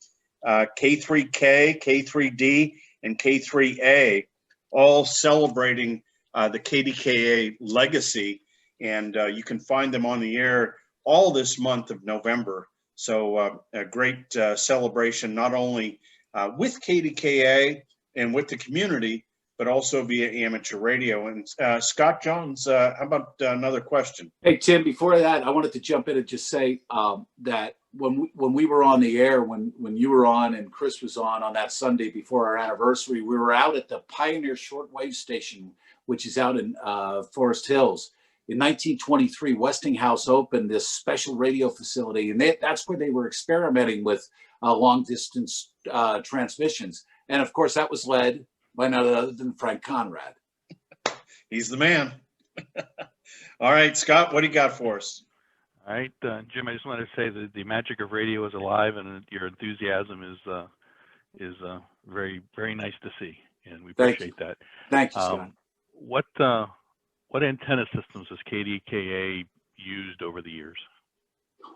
K3K, K3D, and K3A, all celebrating the KDKA legacy. And you can find them on the air all this month of November. So a great celebration, not only with KDKA and with the community, but also via amateur radio. And Scott Jones, how about another question? Hey, Tim, before that, I wanted to jump in and just say that when we were on the air, when you were on and Chris was on that Sunday before our anniversary, we were out at the Pioneer Shortwave Station, which is out in Forest Hills. In 1923, Westinghouse opened this special radio facility, and that's where they were experimenting with long-distance transmissions. And of course, that was led by none other than Frank Conrad. He's the man. All right, Scott, what do you got for us? All right, Jim, I just wanted to say that the magic of radio is alive, and your enthusiasm is very, very nice to see, and we appreciate that. Thank you, Scott. What antenna systems has KDKA used over the years?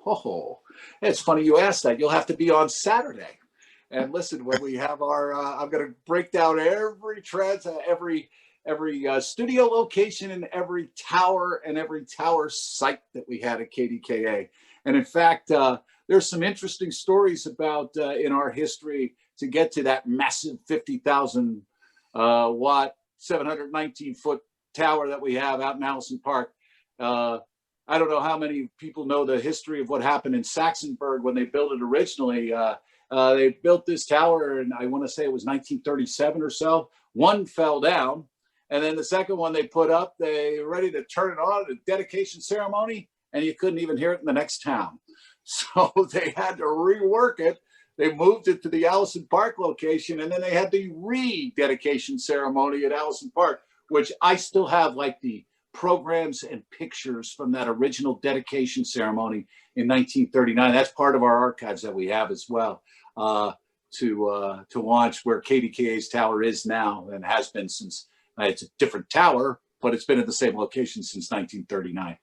Oh, it's funny you asked that. You'll have to be on Saturday. And listen, when we have our, I'm going to break down every studio location and every tower site that we had at KDKA. And in fact, there's some interesting stories about in our history to get to that massive 50,000 watt, 719 foot tower that we have out in Allison Park. I don't know how many people know the history of what happened in Saxonburg when they built it originally. They built this tower, and I want to say it was 1937 or so. One fell down, and then the second one they put up, they were ready to turn it on at a dedication ceremony, and you couldn't even hear it in the next town. So they had to rework it. They moved it to the Allison Park location, and then they had the rededication ceremony at Allison Park, which I still have like the programs and pictures from that original dedication ceremony in 1939. That's part of our archives that we have as well, to launch where KDKA's tower is now and has been since It's a different tower, but it's been at the same location since 1939.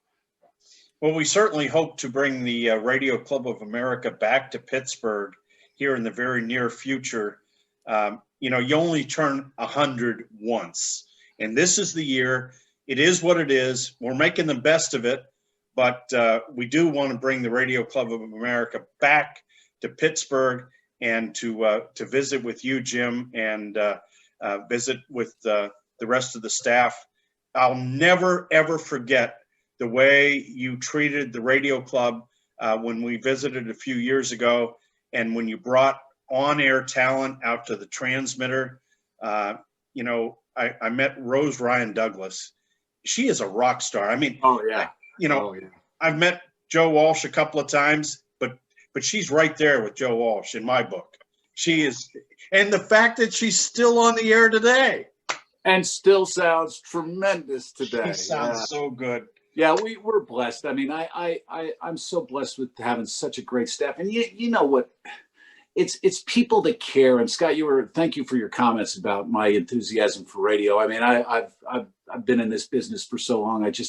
Well, we certainly hope to bring the Radio Club of America back to Pittsburgh here in the very near future. You know, you only turn 100 once, and this is the year. It is what it is. We're making the best of it, but we do want to bring the Radio Club of America back to Pittsburgh and to visit with you, Jim, and visit with the rest of the staff. I'll never, ever forget the way you treated the radio club when we visited a few years ago, and when you brought on-air talent out to the transmitter. You know, I met Rose Ryan Douglas. She is a rock star. I mean, I've met Joe Walsh a couple of times, but she's right there with Joe Walsh in my book. She is, and the fact that she's still on the air today. And still sounds tremendous today. She sounds so good. Yeah, we're blessed. I mean, I'm so blessed with having such a great staff. And you know what? It's people that care. And Scott, thank you for your comments about my enthusiasm for radio. I mean, I've been in this business for so long. It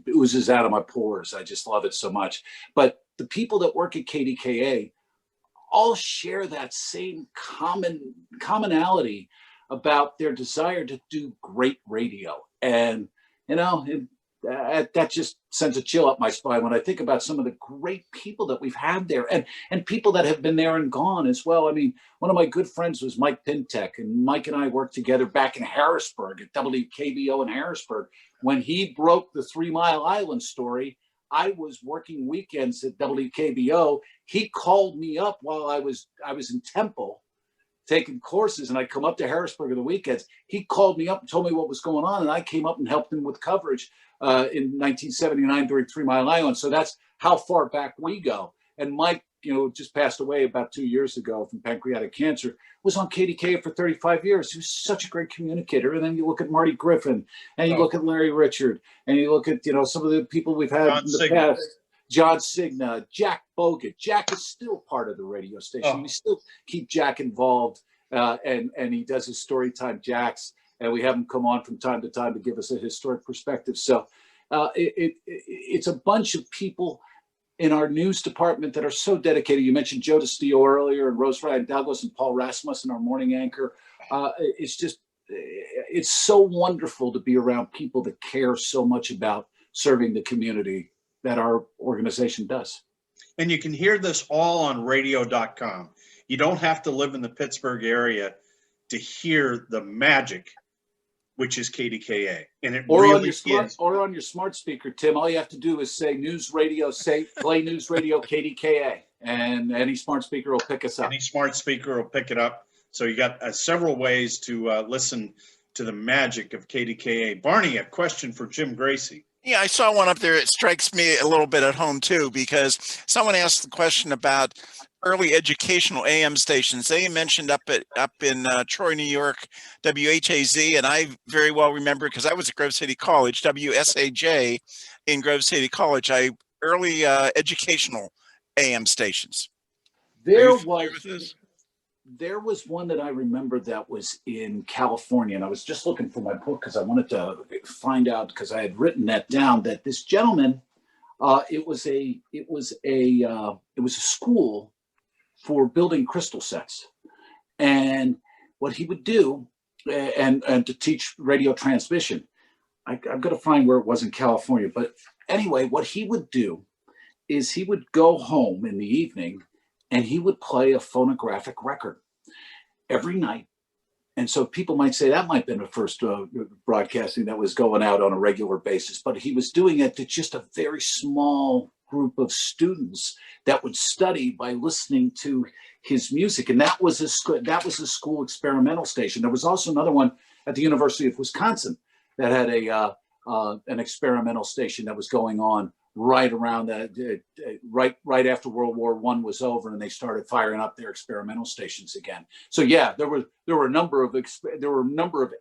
oozes out of my pores. I just love it so much. But the people that work at KDKA all share that same commonality about their desire to do great radio. And, you know, that just sends a chill up my spine when I think about some of the great people that we've had there, and people that have been there and gone as well. I mean, one of my good friends was Mike Pintek, and Mike and I worked together back in Harrisburg at WKBO in Harrisburg. When he broke the 3 Mile Island story, I was working weekends at WKBO. He called me up while I was in Temple taking courses, and I'd come up to Harrisburg on the weekends. He called me up and told me what was going on, and I came up and helped him with coverage in 1979 during 3 Mile Island. So that's how far back we go. And Mike, you know, just passed away about 2 years ago from pancreatic cancer, was on KDKA for 35 years. He was such a great communicator. And then you look at Marty Griffin, and you look at Larry Richard, and you look at, you know, some of the people we've had in the past. John Cigna, Jack Bogut. Jack is still part of the radio station. We still keep Jack involved, and he does his Storytime Jacks, and we have him come on from time to time to give us a historic perspective. So it's a bunch of people in our news department that are so dedicated. You mentioned Joe DeStio earlier, and Rose Ryan Douglas and Paul Rasmussen, our morning anchor. It's so wonderful to be around people that care so much about serving the community that our organization does. And you can hear this all on radio.com. You don't have to live in the Pittsburgh area to hear the magic, which is KDKA. And it really is. Or on your smart speaker, Tim, all you have to do is say news radio, play news radio KDKA, and any smart speaker will pick us up. Any smart speaker will pick it up. So you got several ways to listen to the magic of KDKA. Barney, a question for Jim Graci. Yeah, I saw one up there. It strikes me a little bit at home too, because someone asked the question about early educational AM stations. They mentioned up in Troy, New York, WHAZ, and I very well remember, because I was at Grove City College, WSAJ in Grove City College. Early educational AM stations. There was one that I remember that was in California, and I was just looking for my book because I wanted to find out, because I had written that down, that this gentleman, it was a school for building crystal sets, and what he would do, and to teach radio transmission. I've got to find where it was in California, but anyway, what he would do is he would go home in the evening, and he would play a phonographic record every night. And so people might say that might have been the first broadcasting that was going out on a regular basis, but he was doing it to just a very small group of students that would study by listening to his music. And that was a school experimental station. There was also another one at the University of Wisconsin that had an experimental station that was going on right around right after World War I was over, and they started firing up their experimental stations again. So yeah, there were a number of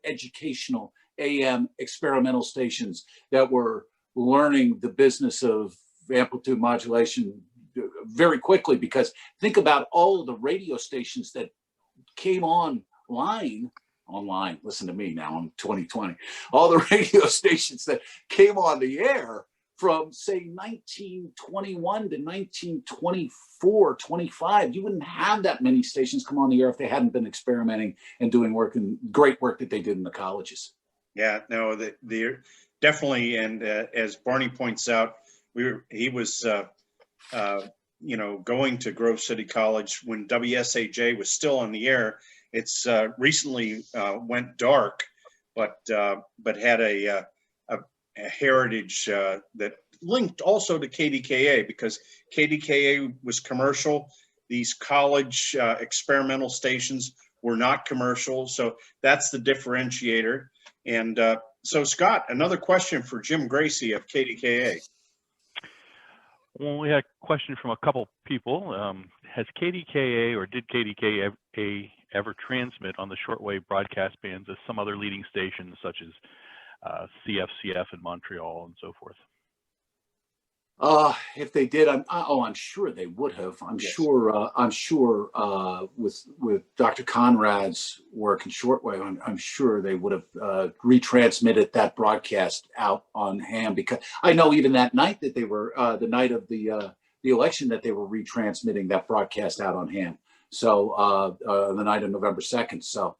educational AM experimental stations that were learning the business of amplitude modulation very quickly, because think about all of the radio stations that came online online. Listen to me now, I'm 2020. All the radio stations that came on the air from say 1921 to 1924, 25, you wouldn't have that many stations come on the air if they hadn't been experimenting and doing work and great work that they did in the colleges. Yeah, no, they're definitely. And as Barney points out, he was, going to Grove City College when WSAJ was still on the air. It's recently went dark, but had a heritage that linked also to KDKA, because KDKA was commercial. These college experimental stations were not commercial. So that's the differentiator. And so, Scott, another question for Jim Graci of KDKA. Well, we had a question from a couple people. Has KDKA or did KDKA ever transmit on the shortwave broadcast bands as some other leading stations, such as CFCF in Montreal and so forth? If they did, I'm sure they would have. I'm Yes. sure with Dr. Conrad's work in shortwave, I'm sure they would have retransmitted that broadcast out on ham, because I know even that night that they were the night of the election that they were retransmitting that broadcast out on ham. So the night of November 2nd. So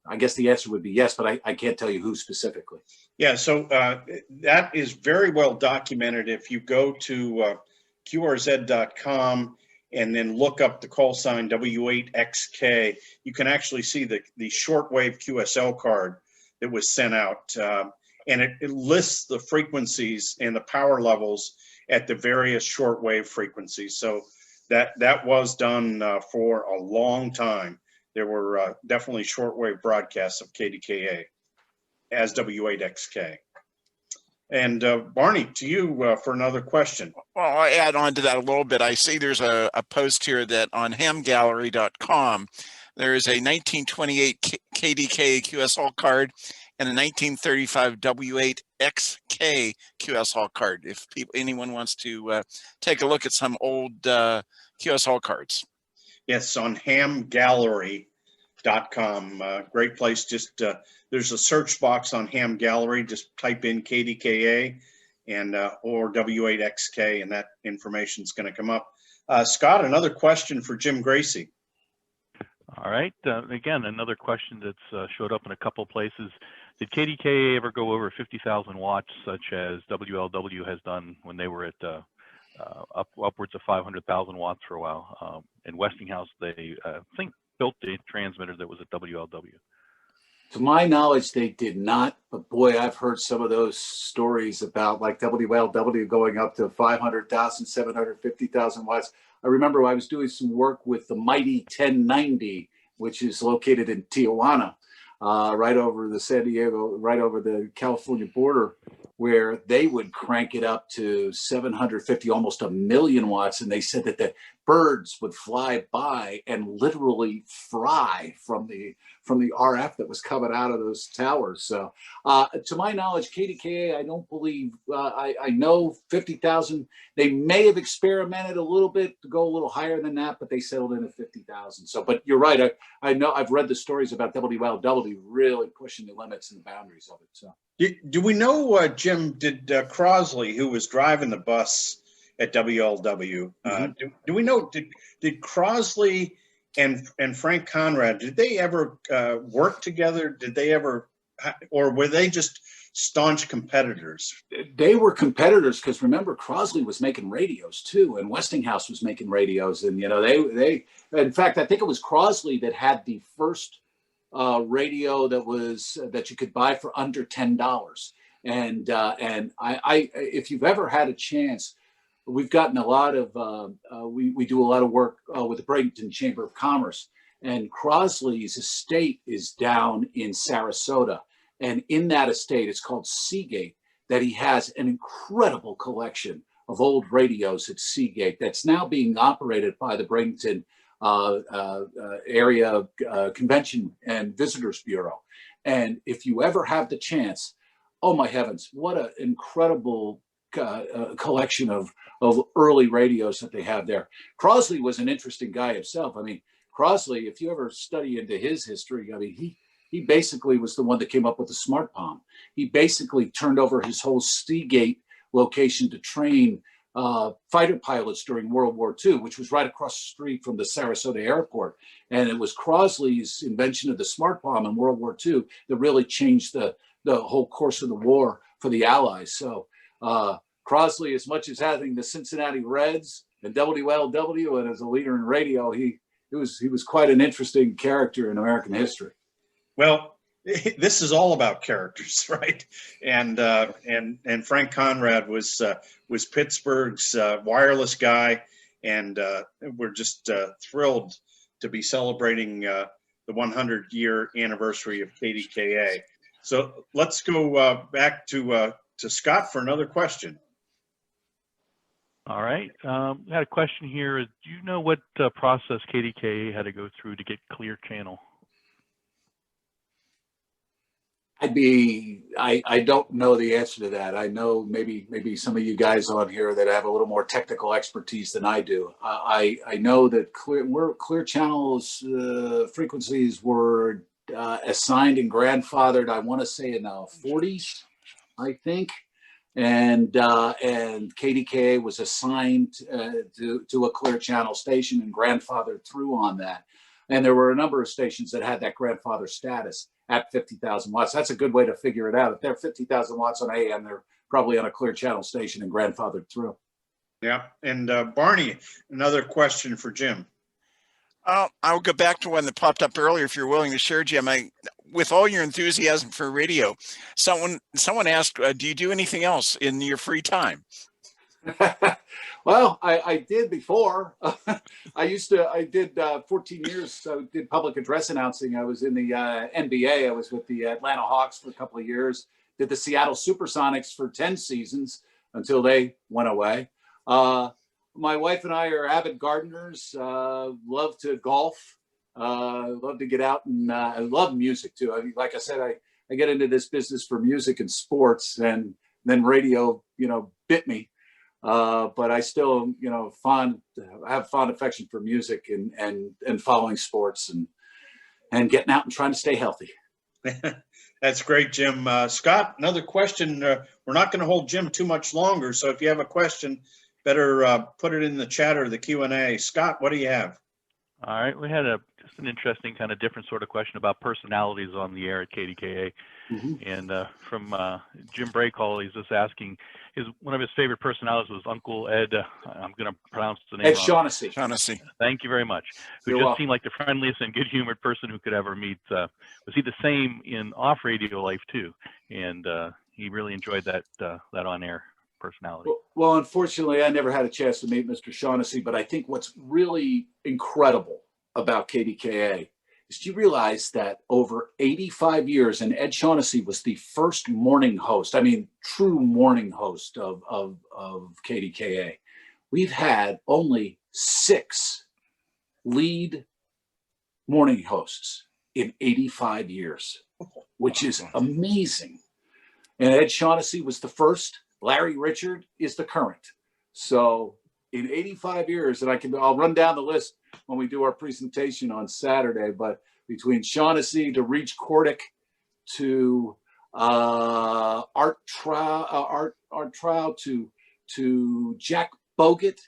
I guess the answer would be yes, but I can't tell you who specifically. Yeah, so that is very well documented. If you go to QRZ.com and then look up the call sign W8XK, you can actually see the shortwave QSL card that was sent out. And it lists the frequencies and the power levels at the various shortwave frequencies. So that was done for a long time. There were definitely shortwave broadcasts of KDKA as W8XK. And Barney, to you for another question. Well, I'll add on to that a little bit. I see there's a post here that on hamgallery.com, there is a 1928 KDKA QSL card and a 1935 W8XK QSL card. If anyone wants to take a look at some old QSL cards. Yes, on hamgallery.com. Great place. Just there's a search box on Ham Gallery. Just type in KDKA and or W8XK, and that information is going to come up. Scott, another question for Jim Graci. All right. Again, another question that's showed up in a couple places. Did KDKA ever go over 50,000 watts, such as WLW has done when they were at upwards of 500,000 watts for a while? In Westinghouse, they think built a transmitter that was at WLW. To my knowledge, they did not, but boy, I've heard some of those stories about like WLW going up to 500,000, 750,000 watts. I remember I was doing some work with the mighty 1090, which is located in Tijuana, right over the San Diego, right over the California border, where they would crank it up to 750, almost 1 million watts. And they said that the birds would fly by and literally fry from the RF that was coming out of those towers. So to my knowledge, KDKA, I don't believe, I know 50,000. They may have experimented a little bit to go a little higher than that, but they settled in at 50,000. So, but you're right. I know I've read the stories about WLW really pushing the limits and the boundaries of it. So. Do we know, Jim, did Crosley, who was driving the bus at WLW, do we know, did Crosley and Frank Conrad, did they ever work together? Did they ever, or were they just staunch competitors? They were competitors because remember, Crosley was making radios too, and Westinghouse was making radios. And, you know, they in fact, I think it was Crosley that had the first radio that you could buy for under $10. And I if you've ever had a chance, we've gotten a lot of we do a lot of work with the Bradenton Chamber of Commerce, and Crosley's estate is down in Sarasota, and in that estate, it's called Seagate, that he has an incredible collection of old radios at Seagate that's now being operated by the Bradenton area Convention and Visitors Bureau. And if you ever have the chance, oh my heavens, what an incredible collection of early radios that they have there. Crosley was an interesting guy himself. I mean, Crosley, if you ever study into his history, I mean, he basically was the one that came up with the smart bomb. He basically turned over his whole Seagate location to train fighter pilots during World War II, which was right across the street from the Sarasota airport. And it was Crosley's invention of the smart bomb in World War II that really changed the whole course of the war for the Allies. So Crosley, as much as having the Cincinnati Reds and WLW and as a leader in radio, he was quite an interesting character in American history. Well, this is all about characters, right? And Frank Conrad was Pittsburgh's wireless guy, and we're just thrilled to be celebrating the 100-year anniversary of KDKA. So let's go back to Scott for another question. All right. I had a question here. Do you know what process KDKA had to go through to get Clear Channel? I don't know the answer to that. I know maybe some of you guys on here that have a little more technical expertise than I do. I know that Clear Channel's frequencies were assigned and grandfathered, I want to say in the 40s, I think. And KDKA was assigned to a Clear Channel station and grandfathered through on that. And there were a number of stations that had that grandfather status at 50,000 watts. That's a good way to figure it out. If they're 50,000 watts on AM, they're probably on a Clear Channel station and grandfathered through. Yeah. And Barney, another question for Jim. I'll go back to one that popped up earlier, if you're willing to share, Jim. With all your enthusiasm for radio, someone asked, do you do anything else in your free time? Well, I did before. I did 14 years. I did public address announcing. I was in the NBA. I was with the Atlanta Hawks for a couple of years. Did the Seattle Supersonics for 10 seasons until they went away. My wife and I are avid gardeners. Love to golf. Love to get out, and I love music too. I mean, like I said, I get into this business for music and sports, and then radio, bit me. But I still, have fond affection for music and following sports and getting out and trying to stay healthy. That's great, Jim. Scott, another question. We're not going to hold Jim too much longer, so if you have a question, better put it in the chat or the Q&A. Scott, what do you have? All right, we had just an interesting kind of different sort of question about personalities on the air at KDKA. Mm-hmm. And from Jim Braycall, he's just asking, one of his favorite personalities was Uncle Ed, I'm going to pronounce the name Ed wrong. Shaughnessy. Thank you very much. Who just seemed like the friendliest and good-humored person who could ever meet. Was he the same in off-radio life, too? And he really enjoyed that on-air personality. Well, unfortunately, I never had a chance to meet Mr. Shaughnessy, but I think what's really incredible about KDKA is, do you realize that over 85 years, and Ed Shaughnessy was the first morning host, true morning host of KDKA. We've had only 6 lead morning hosts in 85 years, which is amazing. And Ed Shaughnessy was the first. Larry Richard is the current. So in 85 years, and I'll run down the list when we do our presentation on Saturday, but between Shaughnessy to Reach Cordick to Art Trow to Jack Bogut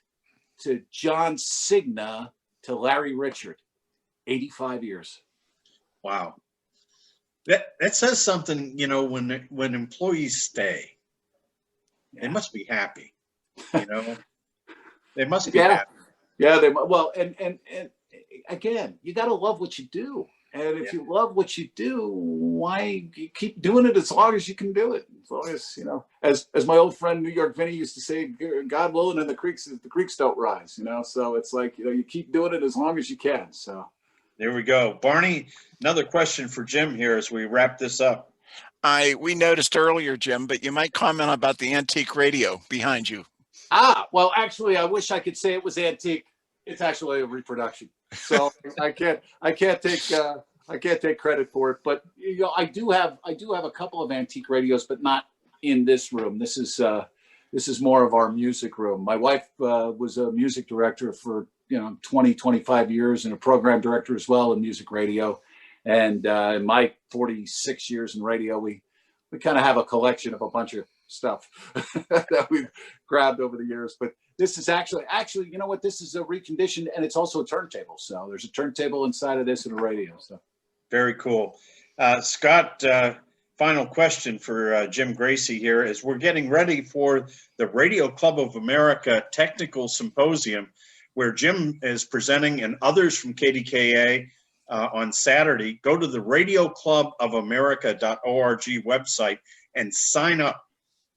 to John Cigna to Larry Richard, 85 years. Wow. That says something, when employees stay. They must be happy, They must be happy. Yeah, and again, you got to love what you do. And if you love what you do, why you keep doing it as long as you can do it? As long as, as my old friend New York Vinny used to say, God willing, and the creeks don't rise, So it's like, you keep doing it as long as you can. So there we go. Barney, another question for Jim here as we wrap this up. We noticed earlier, Jim, but you might comment about the antique radio behind you. Well, actually, I wish I could say it was antique. It's actually a reproduction, so I can't take credit for it. But I do have a couple of antique radios, but not in this room. This is more of our music room. My wife was a music director for 20, 25 years, and a program director as well in music radio. And in my 46 years in radio, we kind of have a collection of a bunch of stuff that we've grabbed over the years. But this is actually, you know what? This is a reconditioned, and it's also a turntable. So there's a turntable inside of this and a radio. So Very cool. Scott, final question for Jim Graci here. As we're getting ready for the Radio Club of America Technical Symposium, where Jim is presenting and others from KDKA on Saturday, go to the radioclubofamerica.org website and sign up.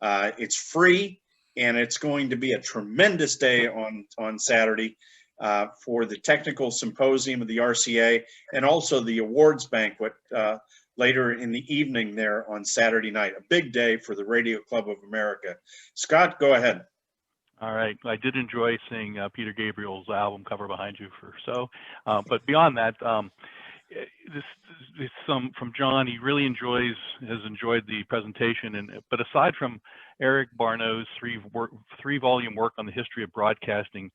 It's free, and it's going to be a tremendous day on Saturday for the technical symposium of the RCA, and also the awards banquet later in the evening there on Saturday night. A big day for the Radio Club of America. Scott, go ahead. All right. I did enjoy seeing Peter Gabriel's album cover behind you for so. But beyond that, this from John. He really has enjoyed the presentation. But aside from Eric Barnow's three-volume work on the history of broadcasting,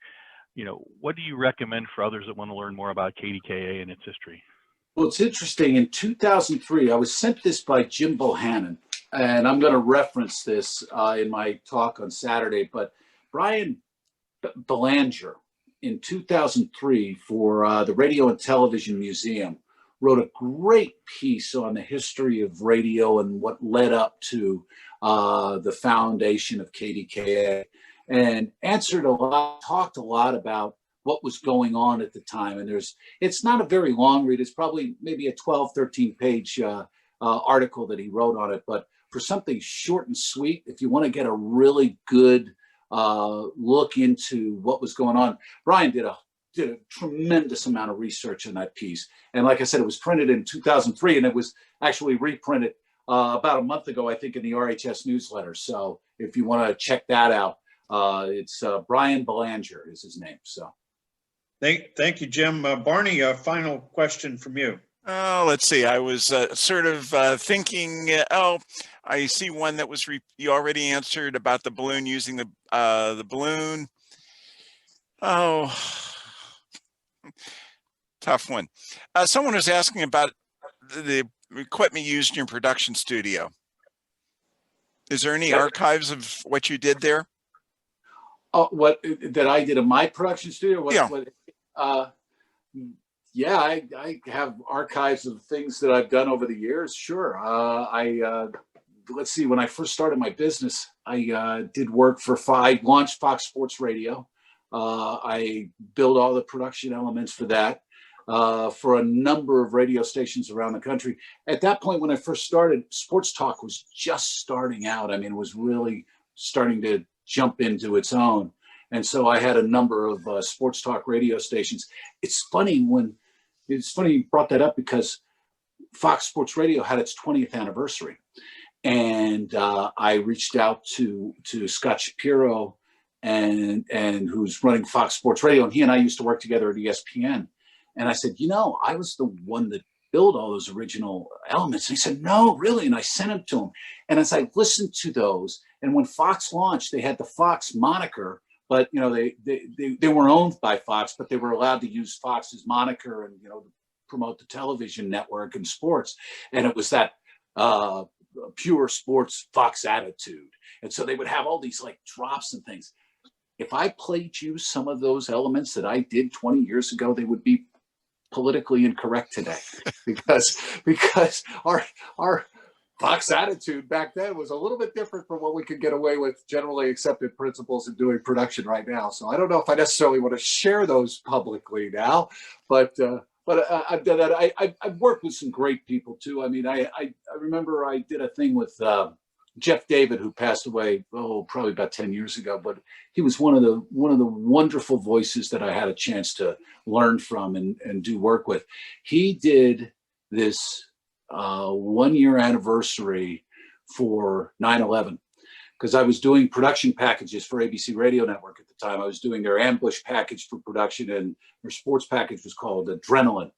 what do you recommend for others that want to learn more about KDKA and its history? Well, it's interesting. In 2003, I was sent this by Jim Bohannon, and I'm going to reference this in my talk on Saturday. But Brian Belanger, in 2003, for the Radio and Television Museum, wrote a great piece on the history of radio and what led up to the foundation of KDKA, and talked a lot about what was going on at the time. And it's not a very long read. It's probably maybe a 12, 13 page article that he wrote on it. But for something short and sweet, if you want to get a really good look into what was going on, Brian did a tremendous amount of research in that piece. And like I said, it was printed in 2003, and it was actually reprinted about a month ago, I think, in the RHS newsletter. So if you want to check that out, it's Brian Belanger is his name. So thank you, Jim. Barney, a final question from you. Let's see. I was sort of thinking, I see one that was you already answered about the balloon, using the balloon. Oh, tough one. Someone was asking about the equipment used in your production studio. Is there any archives of what you did there? What that I did in my production studio? Yeah, I have archives of things that I've done over the years. Sure. Let's see, when I first started my business, I did work I launched Fox Sports Radio. I built all the production elements for that, for a number of radio stations around the country. At that point, when I first started, sports talk was just starting out. I mean, it was really starting to jump into its own. And so I had a number of sports talk radio stations. It's funny you brought that up, because Fox Sports Radio had its 20th anniversary. And I reached out to Scott Shapiro, and who's running Fox Sports Radio, and he and I used to work together at ESPN. And I said, I was the one that built all those original elements. And he said, no, really? And I sent them to him. And as I listened to those, and when Fox launched, they had the Fox moniker, but they weren't owned by Fox, but they were allowed to use Fox's moniker and promote the television network and sports. And it was that pure sports Fox attitude. And so they would have all these like drops and things. If I played you some of those elements that I did 20 years ago, they would be politically incorrect today, because our Fox attitude back then was a little bit different from what we could get away with generally accepted principles in doing production right now. So I don't know if I necessarily want to share those publicly now, but I've done that. I've worked with some great people too. I mean, I remember I did a thing with Jeff David, who passed away, probably about 10 years ago, but he was one of the wonderful voices that I had a chance to learn from and do work with. He did this 1-year anniversary for 9/11, because I was doing production packages for ABC Radio Network at the time. I was doing their ambush package for production, and their sports package was called Adrenaline.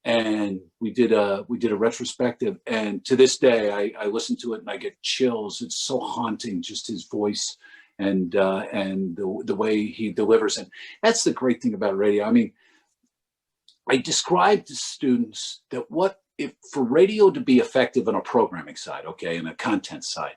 And we did a retrospective, and to this day I listen to it and I get chills. It's so haunting, just his voice and the way he delivers it. That's the great thing about radio. I mean, I described to students that what if for radio to be effective on a programming side, okay, and a content side,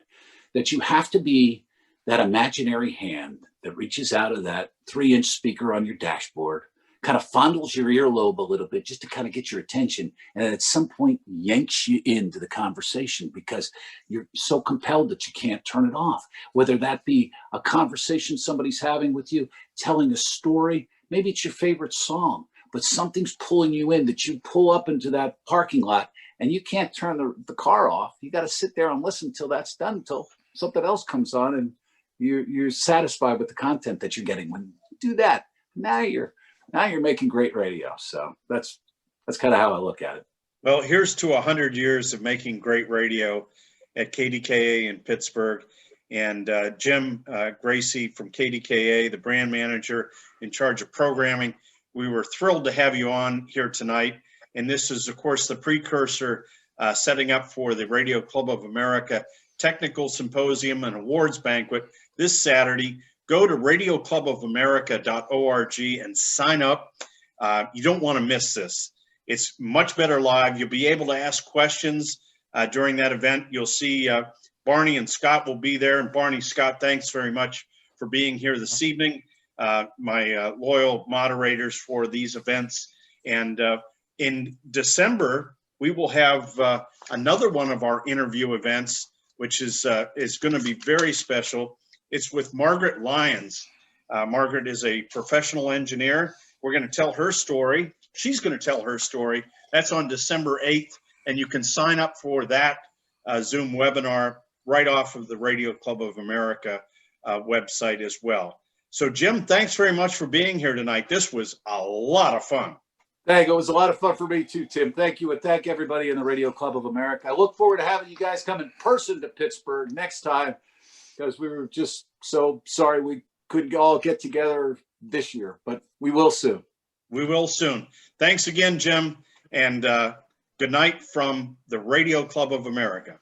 that you have to be that imaginary hand that reaches out of that 3-inch speaker on your dashboard, kind of fondles your earlobe a little bit just to kind of get your attention, and at some point yanks you into the conversation because you're so compelled that you can't turn it off. Whether that be a conversation somebody's having with you, telling a story, maybe it's your favorite song, but something's pulling you in that you pull up into that parking lot and you can't turn the car off. You got to sit there and listen till that's done, until something else comes on and you're satisfied with the content that you're getting. When you do that, now you're making great radio. So that's kind of how I look at it. Well, here's to 100 years of making great radio at KDKA in Pittsburgh. And Jim Graci from KDKA, the brand manager in charge of programming, we were thrilled to have you on here tonight. And this is, of course, the precursor setting up for the Radio Club of America Technical Symposium and Awards Banquet this Saturday. Go to radioclubofamerica.org and sign up. You don't want to miss this. It's much better live. You'll be able to ask questions during that event. You'll see Barney and Scott will be there. And Barney, Scott, thanks very much for being here this evening. My loyal moderators for these events. And in December, we will have another one of our interview events, which is going to be very special. It's with Margaret Lyons. Margaret is a professional engineer. We're going to tell her story. She's going to tell her story. That's on December 8th, and you can sign up for that Zoom webinar right off of the Radio Club of America website as well. So, Jim, thanks very much for being here tonight. This was a lot of fun. Thank you. It was a lot of fun for me too, Tim. Thank you, and thank everybody in the Radio Club of America. I look forward to having you guys come in person to Pittsburgh next time, because we were just so sorry we couldn't all get together this year, but we will soon. We will soon. Thanks again, Jim, and good night from the Radio Club of America.